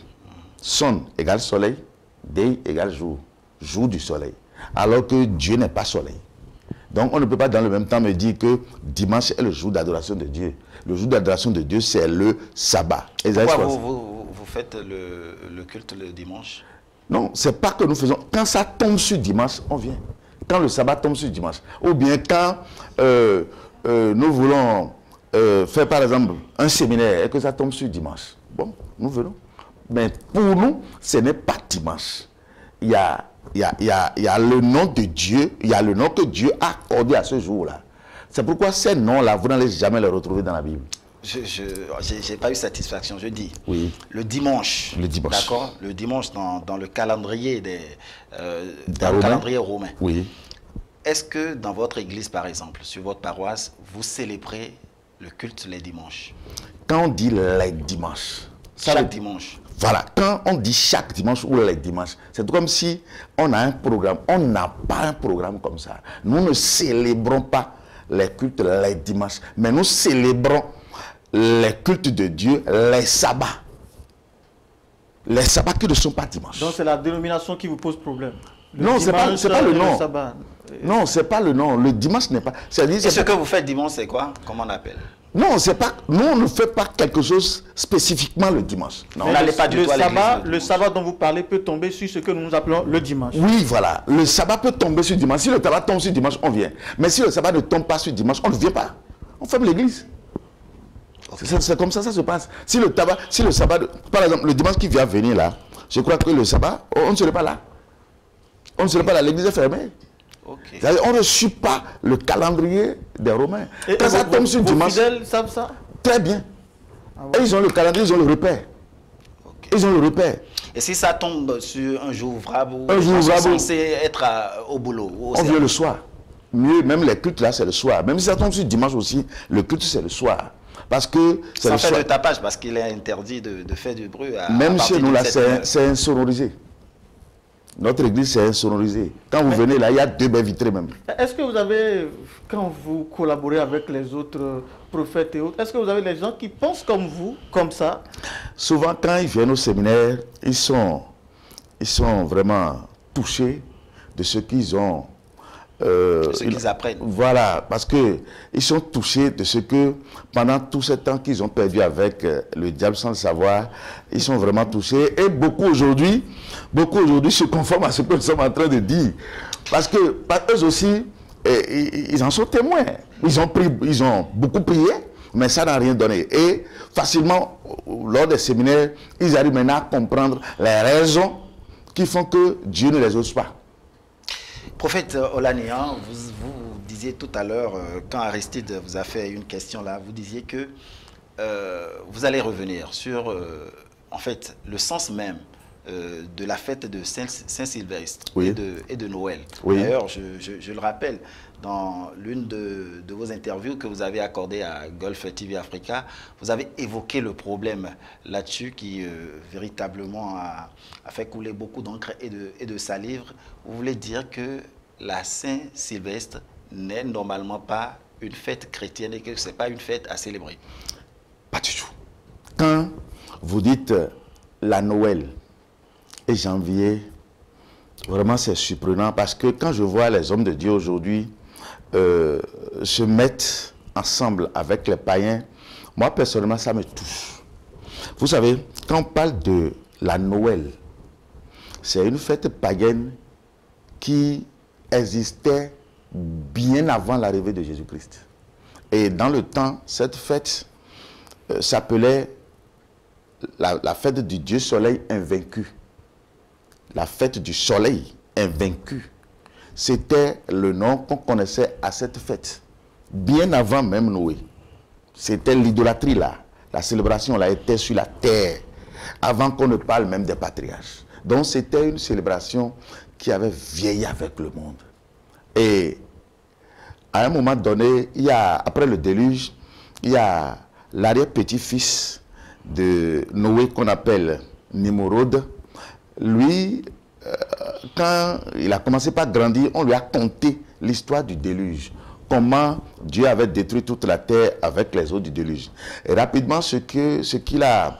Sun égale soleil, day égale jour, jour du soleil. Alors que Dieu n'est pas soleil. Donc on ne peut pas dans le même temps me dire que dimanche est le jour d'adoration de Dieu. Le jour d'adoration de Dieu, c'est le sabbat. Pourquoi vous faites le culte le dimanche? Non, c'est pas que nous faisons. Quand ça tombe sur dimanche, on vient. Quand le sabbat tombe sur dimanche. Ou bien quand nous voulons faire par exemple un séminaire et que ça tombe sur dimanche. Bon, nous venons. Mais pour nous, ce n'est pas dimanche. Il y a le nom de Dieu, il y a le nom que Dieu a accordé à ce jour-là. C'est pourquoi ces noms-là, vous n'allez jamais les retrouver dans la Bible. Je n'ai pas eu satisfaction, je dis. Oui. Le dimanche. Le dimanche. D'accord. Le dimanche dans le calendrier calendrier romain. Oui. Est-ce que dans votre église, par exemple, sur votre paroisse, vous célébrez le culte les dimanches? Quand on dit les dimanches. Chaque dimanche. Voilà, quand on dit chaque dimanche ou les dimanches, c'est comme si on a un programme. On n'a pas un programme comme ça. Nous ne célébrons pas les cultes les dimanches, mais nous célébrons les cultes de Dieu, les sabbats. Les sabbats qui ne sont pas dimanches. Donc c'est la dénomination qui vous pose problème. Non, ce n'est pas le nom. Non, ce n'est pas le nom. Le dimanche n'est pas... Et ce que vous faites dimanche, c'est quoi? Comment on appelle? Non, c'est pas. Nous, on ne fait pas quelque chose spécifiquement le dimanche. Non. On n'allait pas du tout à l'église. Le sabbat dont vous parlez peut tomber sur ce que nous appelons le dimanche. Oui, voilà. Le sabbat peut tomber sur dimanche. Si le sabbat tombe sur dimanche, on vient. Mais si le sabbat ne tombe pas sur dimanche, on ne vient pas. On ferme l'église. Okay. C'est comme ça se passe. Si le sabbat, par exemple, le dimanche qui vient venir là, je crois que le sabbat, on ne serait pas là. On ne serait pas là. L'église est fermée. Okay. On ne suit pas le calendrier des Romains. Quand ça tombe sur dimanche, fidèles savent ça? Très bien. Ah ouais. Et ils ont le calendrier, ils ont le repère. Okay. Ils ont le repère. Et si ça tombe sur un jour ouvrable, censé être au boulot, on vient le soir. Mieux, même les cultes là, c'est le soir. Même si ça tombe sur dimanche aussi, le culte c'est le soir. Parce que c'est le soir. Ça fait le tapage, parce qu'il est interdit de faire du bruit. Même chez nous là, c'est insonorisé. Notre église c'est insonorisé. Quand vous venez là, il y a 2 baies vitrées même. Est-ce que vous avez, quand vous collaborez avec les autres prophètes et autres, est-ce que vous avez des gens qui pensent comme vous, comme ça? Souvent, quand ils viennent au séminaire, ils sont vraiment touchés de ce qu'ils ont. Ce qu'ils apprennent. Voilà, parce qu'ils sont touchés de ce que, pendant tout ce temps qu'ils ont perdu avec le diable sans le savoir, ils sont vraiment touchés. Et beaucoup aujourd'hui se conforment à ce que nous sommes en train de dire. Parce que eux aussi, ils en sont témoins. Ils ont beaucoup prié, mais ça n'a rien donné. Et facilement, lors des séminaires, ils arrivent maintenant à comprendre les raisons qui font que Dieu ne les ose pas. Prophète Olaniyan, vous disiez tout à l'heure, quand Aristide vous a fait une question là, vous disiez que vous allez revenir sur, en fait, le sens même de la fête de Saint-Sylvestre Oui. et de Noël. Oui. D'ailleurs, je le rappelle, dans l'une de vos interviews que vous avez accordées à Golf TV Africa, vous avez évoqué le problème là-dessus qui véritablement a fait couler beaucoup d'encre et de salive. Vous voulez dire que la Saint-Sylvestre n'est normalement pas une fête chrétienne et que ce n'est pas une fête à célébrer? Pas du tout. Quand vous dites la Noël et janvier, vraiment c'est surprenant parce que quand je vois les hommes de Dieu aujourd'hui se mettre ensemble avec les païens, moi personnellement ça me touche. Vous savez, quand on parle de la Noël, c'est une fête païenne qui existait bien avant l'arrivée de Jésus-Christ. Et dans le temps, cette fête s'appelait la fête du Dieu Soleil invaincu. La fête du Soleil invaincu. C'était le nom qu'on connaissait à cette fête. Bien avant même Noé. C'était l'idolâtrie là. La célébration là était sur la terre. Avant qu'on ne parle même des patriarches. Donc c'était une célébration qui avait vieilli avec le monde. Et à un moment donné, après le déluge, il y a l'arrière-petit-fils de Noé qu'on appelle Nimrod. Lui, quand il a commencé par grandir, on lui a conté l'histoire du déluge. Comment Dieu avait détruit toute la terre avec les eaux du déluge. Et rapidement, ce qu'il a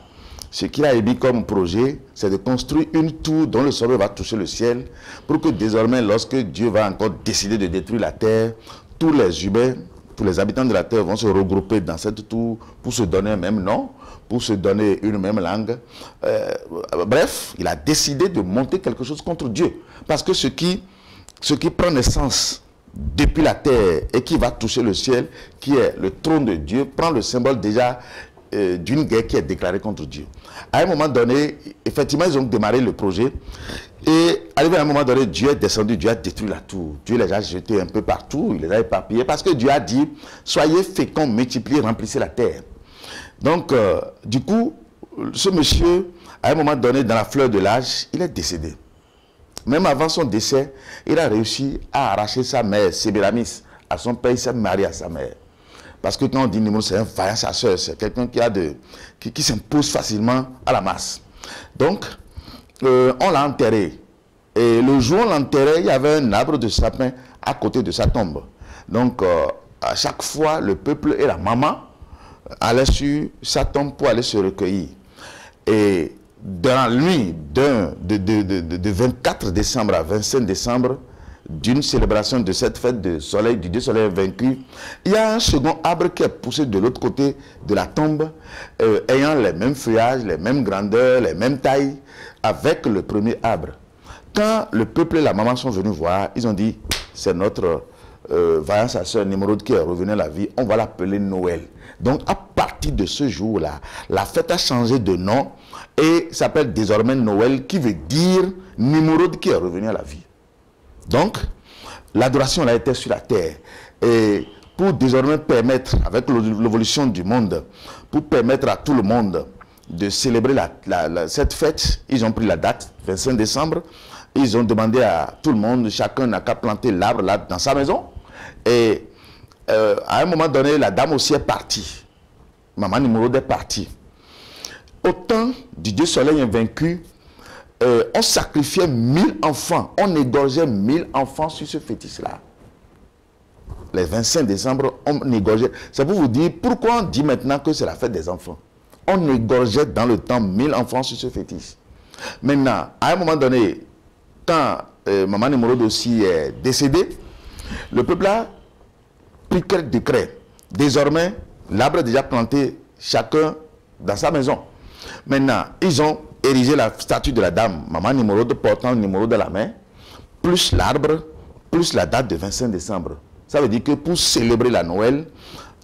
émis comme projet, c'est de construire une tour dont le soleil va toucher le ciel, pour que désormais, lorsque Dieu va encore décider de détruire la terre, tous les humains, tous les habitants de la terre vont se regrouper dans cette tour pour se donner un même nom, pour se donner une même langue. Bref, il a décidé de monter quelque chose contre Dieu. Parce que ce qui prend naissance depuis la terre et qui va toucher le ciel, qui est le trône de Dieu, prend le symbole déjà d'une guerre qui est déclarée contre Dieu. À un moment donné, effectivement, ils ont démarré le projet. Et arrivé à un moment donné, Dieu est descendu, Dieu a détruit la tour. Dieu les a jetés un peu partout, il les a éparpillés. Parce que Dieu a dit, soyez féconds, multipliez, remplissez la terre. Donc, du coup, ce monsieur, à un moment donné, dans la fleur de l'âge, il est décédé. Même avant son décès, il a réussi à arracher sa mère, Sébéramis, à son père, il s'est marié à sa mère. Parce que quand on dit Nimrod, c'est un vaillant chasseur, c'est quelqu'un qui s'impose facilement à la masse. Donc, on l'a enterré. Et le jour où on l'enterrait, il y avait un arbre de sapin à côté de sa tombe. Donc, à chaque fois, le peuple et la maman allaient sur sa tombe pour aller se recueillir. Et dans la nuit de 24 décembre à 25 décembre, d'une célébration de cette fête du Dieu Soleil vaincu, il y a un second arbre qui est poussé de l'autre côté de la tombe, ayant les mêmes feuillages, les mêmes grandeurs, les mêmes tailles, avec le premier arbre. Quand le peuple et la maman sont venus voir, ils ont dit, c'est notre vaillant sa sœur Nimrod qui est revenu à la vie, on va l'appeler Noël. Donc à partir de ce jour-là, la fête a changé de nom et s'appelle désormais Noël, qui veut dire Nimrod qui est revenu à la vie. Donc, l'adoration a été sur la terre. Et pour désormais permettre, avec l'évolution du monde, pour permettre à tout le monde de célébrer cette fête, ils ont pris la date, 25 décembre. Ils ont demandé à tout le monde, chacun n'a qu'à planter l'arbre là dans sa maison. Et à un moment donné, la dame aussi est partie. Maman Nimrod est partie. Au temps du Dieu Soleil invaincu, on sacrifiait 1000 enfants. On égorgeait 1000 enfants sur ce fétiche-là. Les 25 décembre, on égorgeait. C'est pour vous dire pourquoi on dit maintenant que c'est la fête des enfants. On égorgeait dans le temps 1000 enfants sur ce fétiche. Maintenant, à un moment donné, quand Maman Nimrod aussi est décédée, le peuple a pris quel décret. Désormais, l'arbre est déjà planté, chacun dans sa maison. Maintenant, ils ont érigé la statue de la dame, Maman Nimrod, portant Nimrod dans la main, plus l'arbre, plus la date de 25 décembre. Ça veut dire que pour célébrer la Noël,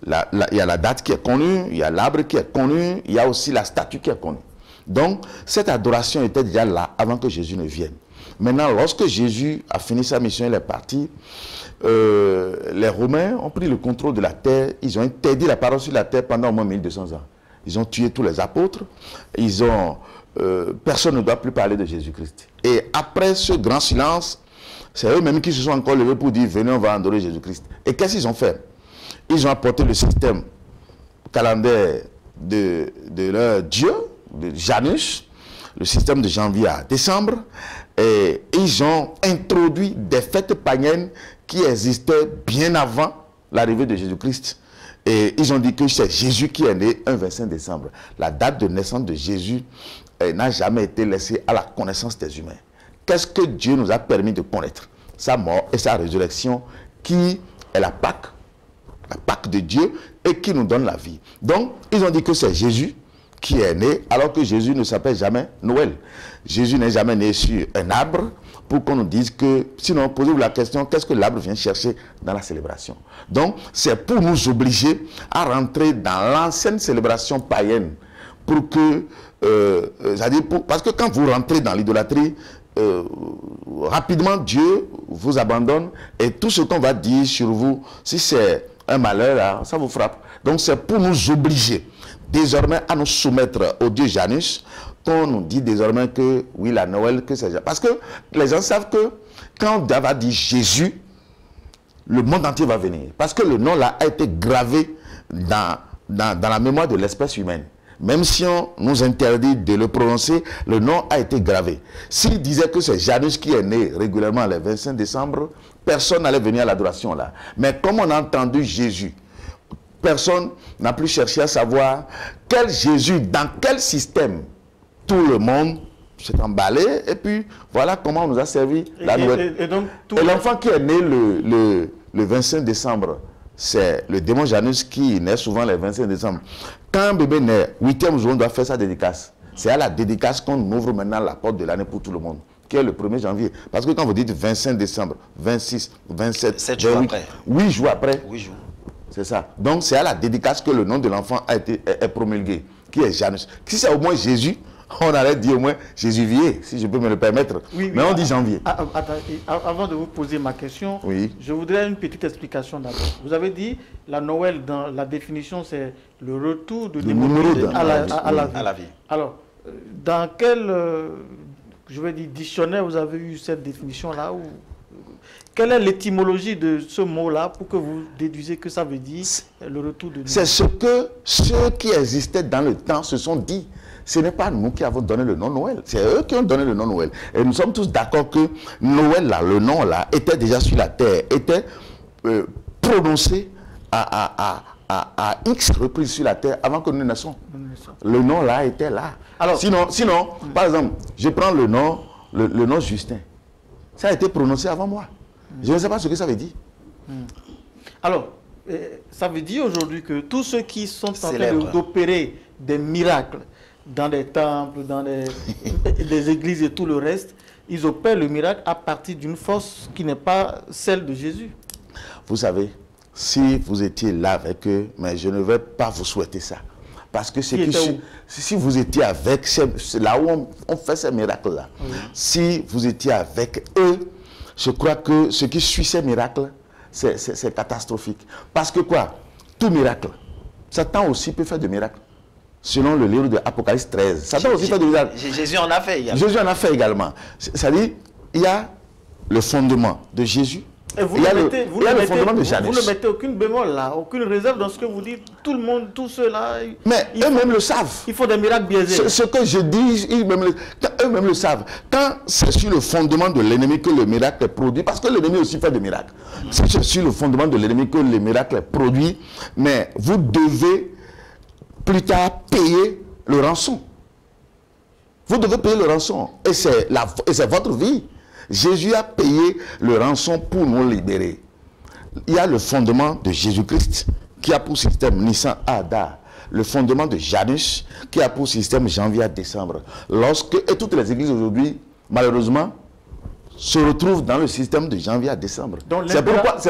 il y a la date qui est connue, il y a l'arbre qui est connu, il y a aussi la statue qui est connue. Donc, cette adoration était déjà là avant que Jésus ne vienne. Maintenant, lorsque Jésus a fini sa mission, il est parti, les Romains ont pris le contrôle de la terre, ils ont interdit la parole sur la terre pendant au moins 1200 ans. Ils ont tué tous les apôtres, ils ont personne ne doit plus parler de Jésus-Christ. Et après ce grand silence, c'est eux-mêmes qui se sont encore levés pour dire, venez, on va adorer Jésus-Christ. Et qu'est-ce qu'ils ont fait? Ils ont apporté le système calendaire de leur Dieu, de Janus, le système de janvier à décembre, et ils ont introduit des fêtes païennes qui existaient bien avant l'arrivée de Jésus-Christ. Et ils ont dit que c'est Jésus qui est né un 25 décembre. La date de naissance de Jésus n'a jamais été laissée à la connaissance des humains. Qu'est-ce que Dieu nous a permis de connaître? Sa mort et sa résurrection, qui est la Pâque de Dieu, et qui nous donne la vie. Donc, ils ont dit que c'est Jésus qui est né, alors que Jésus ne s'appelle jamais Noël. Jésus n'est jamais né sur un arbre, pour qu'on nous dise que, sinon, posez-vous la question, qu'est-ce que l'arbre vient chercher dans la célébration? Donc, c'est pour nous obliger à rentrer dans l'ancienne célébration païenne, pour que, parce que quand vous rentrez dans l'idolâtrie, rapidement Dieu vous abandonne, et tout ce qu'on va dire sur vous, si c'est un malheur, là, ça vous frappe. Donc c'est pour nous obliger désormais à nous soumettre au Dieu Janus, qu'on nous dit désormais que oui, la Noël, que c'est... Parce que les gens savent que quand Dieu va dire Jésus, le monde entier va venir. Parce que le nom là a été gravé dans la mémoire de l'espèce humaine. Même si on nous interdit de le prononcer, le nom a été gravé. S'il disait que c'est Janus qui est né régulièrement le 25 décembre, personne n'allait venir à l'adoration là. Mais comme on a entendu Jésus, personne n'a plus cherché à savoir quel Jésus, dans quel système. Tout le monde s'est emballé, et puis voilà comment on nous a servi la nouvelle. Et l'enfant qui est né le 25 décembre, c'est le démon Janus qui naît souvent le 25 décembre. Quand un bébé naît, 8e jour, on doit faire sa dédicace. C'est à la dédicace qu'on ouvre maintenant la porte de l'année pour tout le monde, qui est le 1er janvier. Parce que quand vous dites 25 décembre, 26, 27, 7 jours après. 8 jours après. 8 jours. C'est ça. Donc c'est à la dédicace que le nom de l'enfant est promulgué, qui est Janus. Si c'est au moins Jésus, on allait dire au moins Jésus-vier, si je peux me le permettre. Oui, mais on dit janvier. Avant de vous poser ma question, oui, je voudrais une petite explication d'abord. Vous avez dit, la Noël, dans la définition, c'est le retour de à la vie. Alors, dans quel je vais dire, dictionnaire vous avez eu cette définition-là? Quelle est l'étymologie de ce mot-là pour que vous déduisez que ça veut dire le retour de Noël? C'est ce que ceux qui existaient dans le temps se sont dit. Ce n'est pas nous qui avons donné le nom Noël, c'est eux qui ont donné le nom Noël. Et nous sommes tous d'accord que Noël, là, le nom là, était déjà sur la terre, était prononcé à X reprises sur la terre avant que nous naissions. Le nom là était là. Alors, sinon, par exemple, je prends le nom Justin. Ça a été prononcé avant moi. Je ne sais pas ce que ça veut dire. Alors, ça veut dire aujourd'hui que tous ceux qui sont en train d'opérer des miracles dans des temples, dans des églises et tout le reste, ils opèrent le miracle à partir d'une force qui n'est pas celle de Jésus. Vous savez, si vous étiez là avec eux, mais je ne vais pas vous souhaiter ça. Parce que si vous étiez avec, là où on fait ces miracles-là, oui, si vous étiez avec eux, je crois que ce qui suit ces miracles, c'est catastrophique. Parce que quoi? Tout miracle, Satan aussi peut faire de miracles. Selon le livre de Apocalypse 13. Satan aussi fait de miracles. Jésus en a fait également. Jésus en a fait également. C'est-à-dire, il y a le fondement de Jésus. Et vous ne mettez aucune bémol là, aucune réserve dans ce que vous dites. Tout le monde, tous ceux-là. Mais eux-mêmes le savent. Il faut des miracles biaisés. Ce que je dis, eux-mêmes le savent. Quand c'est sur le fondement de l'ennemi que le miracle est produit, parce que l'ennemi aussi fait des miracles. C'est sur le fondement de l'ennemi que le miracle est produit, mais vous devez plus tard payer le rançon. Vous devez payer le rançon. Et c'est votre vie. Jésus a payé le rançon pour nous libérer. Il y a le fondement de Jésus-Christ qui a pour système Nissan Adar. Le fondement de Janus qui a pour système janvier à décembre. Et toutes les églises aujourd'hui, malheureusement, se retrouvent dans le système de janvier à décembre. C'est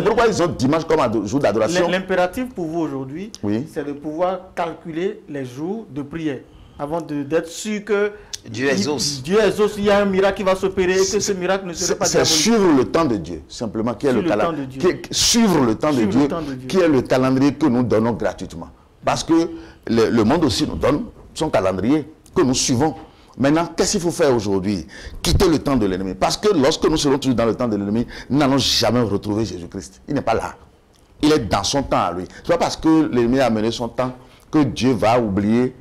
pourquoi ils ont dimanche comme jour d'adoration. L'impératif pour vous aujourd'hui, oui, c'est de pouvoir calculer les jours de prière avant d'être sûr que Dieu exauce. Dieu exauce, il y a un miracle qui va s'opérer et que ce miracle ne serait pas diabolique. C'est suivre le temps de Dieu, simplement, qui est le calendrier. Suivre le temps de Dieu, qui est le calendrier que nous donnons gratuitement. Parce que le monde aussi nous donne son calendrier que nous suivons. Maintenant, qu'est-ce qu'il faut faire aujourd'hui? Quitter le temps de l'ennemi. Parce que lorsque nous serons toujours dans le temps de l'ennemi, nous n'allons jamais retrouver Jésus-Christ. Il n'est pas là. Il est dans son temps à lui. Ce n'est pas parce que l'ennemi a mené son temps que Dieu va oublier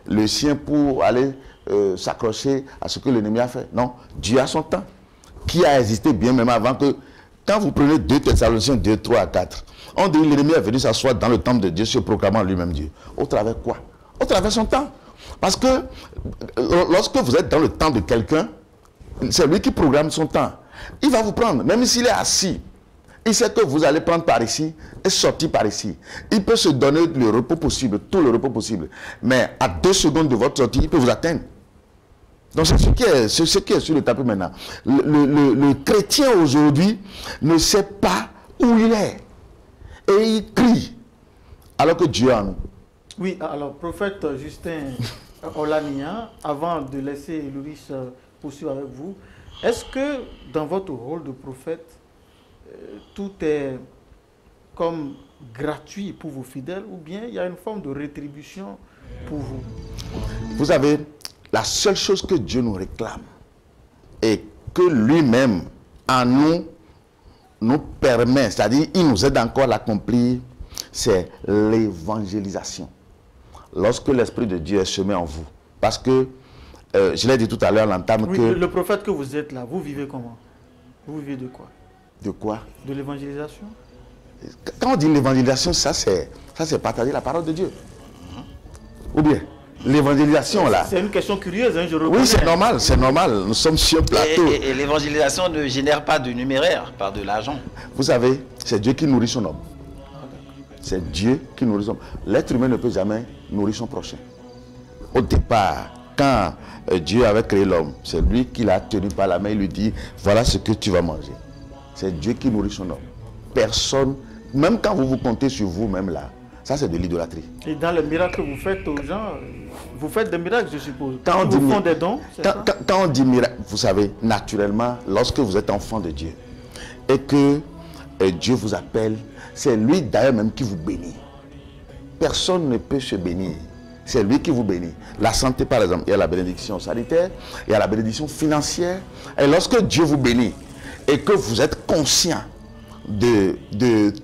le sien pour aller s'accrocher à ce que l'ennemi a fait. Non, Dieu a son temps, qui a existé bien même avant que... Quand vous prenez 2 Thessaloniciens 2, 3 à 4, on dit que l'ennemi est venu s'asseoir dans le temple de Dieu, se proclamant lui-même Dieu. Au travers quoi? Au travers son temps. Parce que lorsque vous êtes dans le temps de quelqu'un, c'est lui qui programme son temps. Il va vous prendre, même s'il est assis. Il sait que vous allez prendre par ici et sortir par ici. Il peut se donner le repos possible, tout le repos possible. Mais à 2 secondes de votre sortie, il peut vous atteindre. Donc c'est ce qui est sur le tapis maintenant. Le chrétien aujourd'hui ne sait pas où il est. Et il crie. Alors que Dieu en nous. Oui, alors prophète Justin Olania, avant de laisser Loris poursuivre avec vous, est-ce que dans votre rôle de prophète, tout est comme gratuit pour vos fidèles ou bien il y a une forme de rétribution pour vous? Vous savez, la seule chose que Dieu nous réclame et que lui-même en nous permet, c'est-à-dire il nous aide encore à l'accomplir, c'est l'évangélisation. Lorsque l'Esprit de Dieu est semé en vous. Parce que, je l'ai dit tout à l'heure, l'entame oui, que... Le prophète que vous êtes là, vous vivez comment? Vous vivez de quoi? De quoi? De l'évangélisation? Quand on dit l'évangélisation, ça c'est partager la parole de Dieu. Ou bien, l'évangélisation là... C'est une question curieuse, hein, je reconnais. Oui, c'est normal, nous sommes sur un plateau. Et l'évangélisation ne génère pas de numéraire, pas de l'argent. Vous savez, c'est Dieu qui nourrit son homme. C'est Dieu qui nourrit son homme. L'être humain ne peut jamais nourrir son prochain. Au départ, quand Dieu avait créé l'homme, c'est lui qui l'a tenu par la main, il lui dit, voilà ce que tu vas manger. C'est Dieu qui nourrit son homme. Personne, même quand vous vous comptez sur vous-même là, ça c'est de l'idolâtrie. Et dans le miracle que vous faites aux gens, vous faites des miracles, je suppose. Quand on vous font des dons, quand on dit miracle, vous savez, naturellement, lorsque vous êtes enfant de Dieu et que Dieu vous appelle, c'est lui d'ailleurs même qui vous bénit. Personne ne peut se bénir. C'est lui qui vous bénit. La santé, par exemple, il y a la bénédiction sanitaire, il y a la bénédiction financière. Et lorsque Dieu vous bénit et que vous êtes conscient de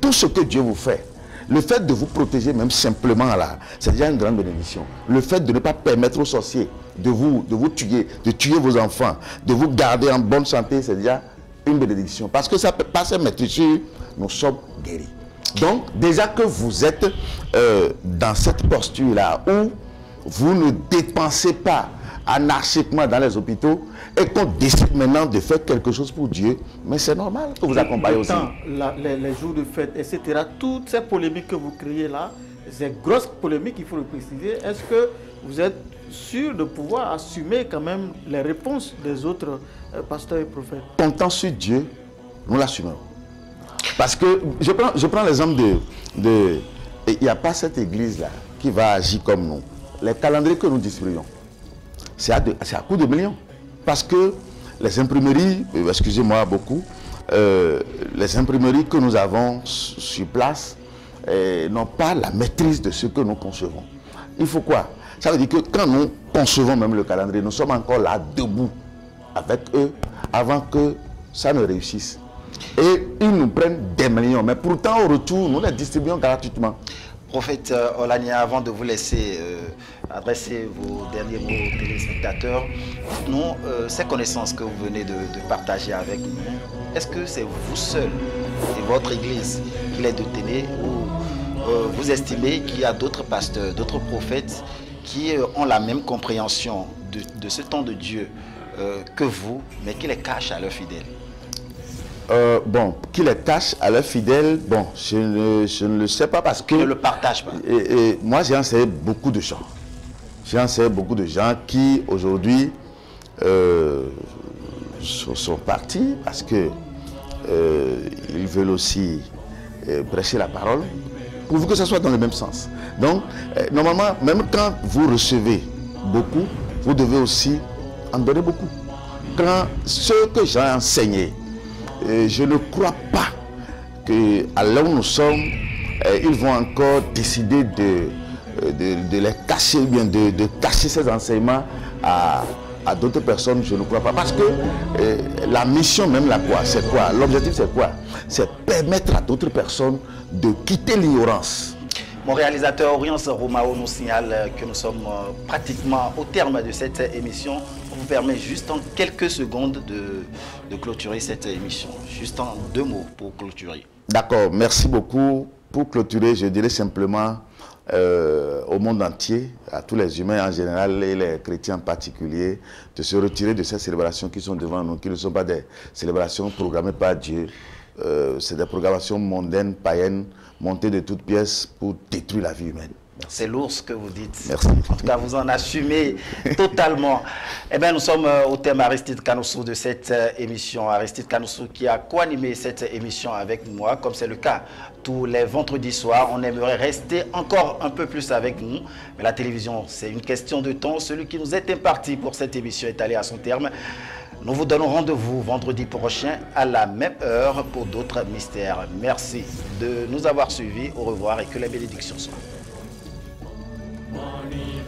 tout ce que Dieu vous fait, le fait de vous protéger même simplement là, c'est déjà une grande bénédiction. Le fait de ne pas permettre aux sorciers de vous tuer, de tuer vos enfants, de vous garder en bonne santé, c'est déjà une bénédiction. Parce que ça peut passer, mais nous sommes guéris. Donc, déjà que vous êtes dans cette posture-là où vous ne dépensez pas anarchiquement dans les hôpitaux et qu'on décide maintenant de faire quelque chose pour Dieu, mais c'est normal que vous accompagnez aussi. Les jours de fête, etc., toutes ces polémiques que vous créez là, ces grosses polémiques, il faut le préciser, est-ce que vous êtes sûr de pouvoir assumer quand même les réponses des autres pasteurs et prophètes? Comptant sur Dieu, nous l'assumons. Parce que je prends l'exemple de il n'y a pas cette église-là qui va agir comme nous. Les calendriers que nous distribuons, c'est à coup de millions. Parce que les imprimeries, excusez-moi beaucoup, les imprimeries que nous avons sur place n'ont pas la maîtrise de ce que nous concevons. Il faut quoi? Ça veut dire que quand nous concevons même le calendrier, nous sommes encore là, debout, avec eux, avant que ça ne réussisse. Et ils nous prennent des millions, mais pourtant au retour, nous les distribuons gratuitement. Prophète Olania, avant de vous laisser adresser vos derniers mots aux téléspectateurs, dites-nous ces connaissances que vous venez de partager avec nous, est-ce que c'est vous seul et votre église qui les détenez ou vous estimez qu'il y a d'autres pasteurs, d'autres prophètes qui ont la même compréhension de ce temps de Dieu que vous, mais qui les cachent à leurs fidèles? Bon, qui les cache à leurs fidèles, bon, je ne le sais pas parce que... Ne le partage pas. Moi, j'ai enseigné beaucoup de gens. J'ai enseigné beaucoup de gens qui, aujourd'hui, sont partis parce que ils veulent aussi prêcher la parole, pourvu que ça soit dans le même sens. Donc, normalement, même quand vous recevez beaucoup, vous devez aussi en donner beaucoup. Quand ce que j'ai enseigné, je ne crois pas qu'à l'heure où nous sommes, ils vont encore décider de les cacher, bien de cacher ces enseignements à d'autres personnes, je ne crois pas. Parce que la mission même, c'est quoi? L'objectif, c'est quoi? C'est permettre à d'autres personnes de quitter l'ignorance. Mon réalisateur Orience Romao nous signale que nous sommes pratiquement au terme de cette émission. On vous permet juste en quelques secondes de clôturer cette émission. Juste en 2 mots pour clôturer. D'accord, merci beaucoup. Pour clôturer, je dirais simplement au monde entier, à tous les humains en général et les chrétiens en particulier, de se retirer de ces célébrations qui sont devant nous, qui ne sont pas des célébrations programmées par Dieu. C'est des programmations mondaines, païennes, montées de toutes pièces pour détruire la vie humaine. C'est lourd ce que vous dites. Merci. En tout cas, vous en assumez totalement. Eh bien, nous sommes au thème Aristide Kanoussou de cette émission. Aristide Kanoussou qui a co-animé cette émission avec moi, comme c'est le cas tous les vendredis soirs. On aimerait rester encore un peu plus avec nous. Mais la télévision, c'est une question de temps. Celui qui nous est imparti pour cette émission est allé à son terme. Nous vous donnons rendez-vous vendredi prochain à la même heure pour d'autres mystères. Merci de nous avoir suivis. Au revoir et que la bénédiction soit. Money,